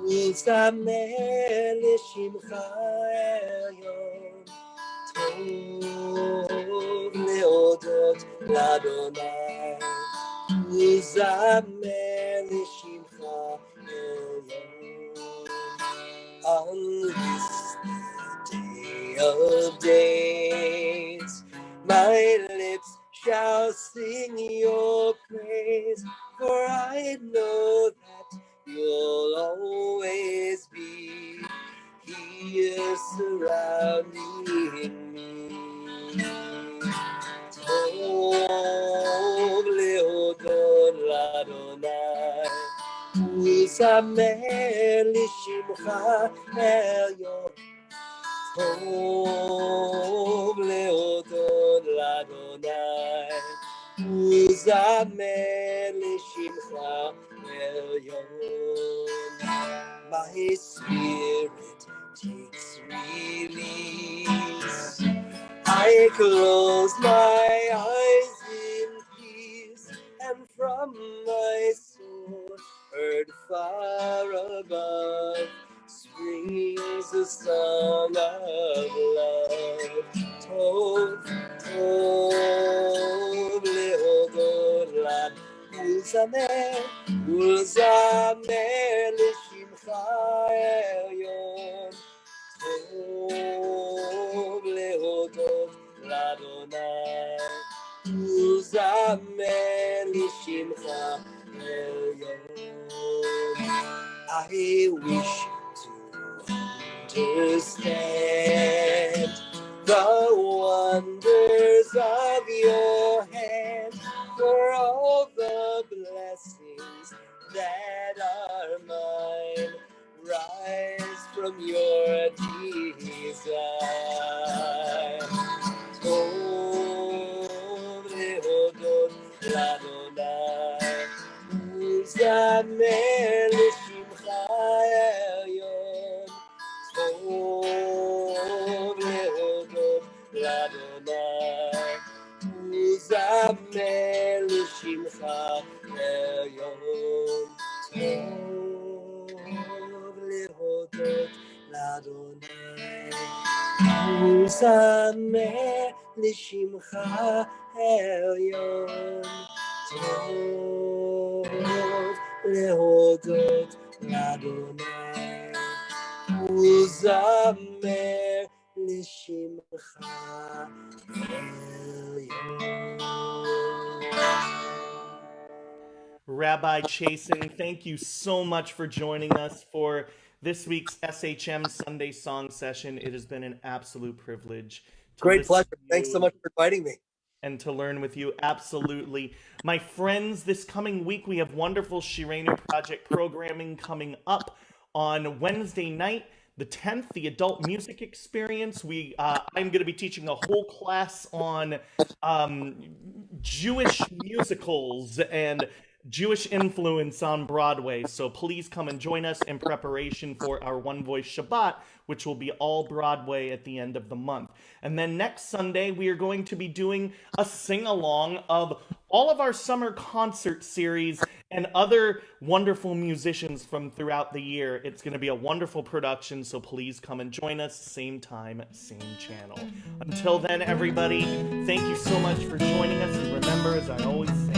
u'sameh l'shimcha elyon. Tov leodot l'Adonai, u'sameh l'shimcha elyon. On this day of days, my lips shall sing your praise, for I know that you'll always be here surrounding me. Tov leodot l'Adonai, u'sameh l'shimcha elyon. Tov leodot l'Adonai, u'sameh l'shimcha elyon. My spirit takes release. I close my eyes in peace, and from my soul, heard far above, springs a song of love. Tov, tov leodot l'Ad, u'sameh l'shimcha elyon. Tov leodot l'Adonai, u'sameh l'shimcha elyon. I wish to understand the wonders of your hand, for all the blessings that are mine rise from your design. Tov leodot l'Adonai, u'sameh l'shimcha elyon. Tov leodot l'Adonai, u'sameh l'shimcha elyon. Tov leodot l'Adonai, u'sameh l'shimcha elyon. Tov leodot l'Adonai, u'sameh l'shimcha elyon. Rabbi Chasen, thank you so much for joining us for this week's SHM Sunday Song Session. It has been an absolute privilege to Great listen pleasure. to Thanks so you much for inviting me. and to learn with you. Absolutely. My friends, this coming week, we have wonderful Shireinu Project programming coming up on Wednesday night, the 10th, the adult music experience. I'm going to be teaching a whole class on Jewish musicals and Jewish influence on Broadway. So please come and join us in preparation for our One Voice Shabbat, which will be all Broadway at the end of the month. And then next Sunday, we are going to be doing a sing-along of all of our summer concert series and other wonderful musicians from throughout the year. It's going to be a wonderful production, so please come and join us, same time, same channel. Until then, everybody, thank you so much for joining us, and remember, as I always say,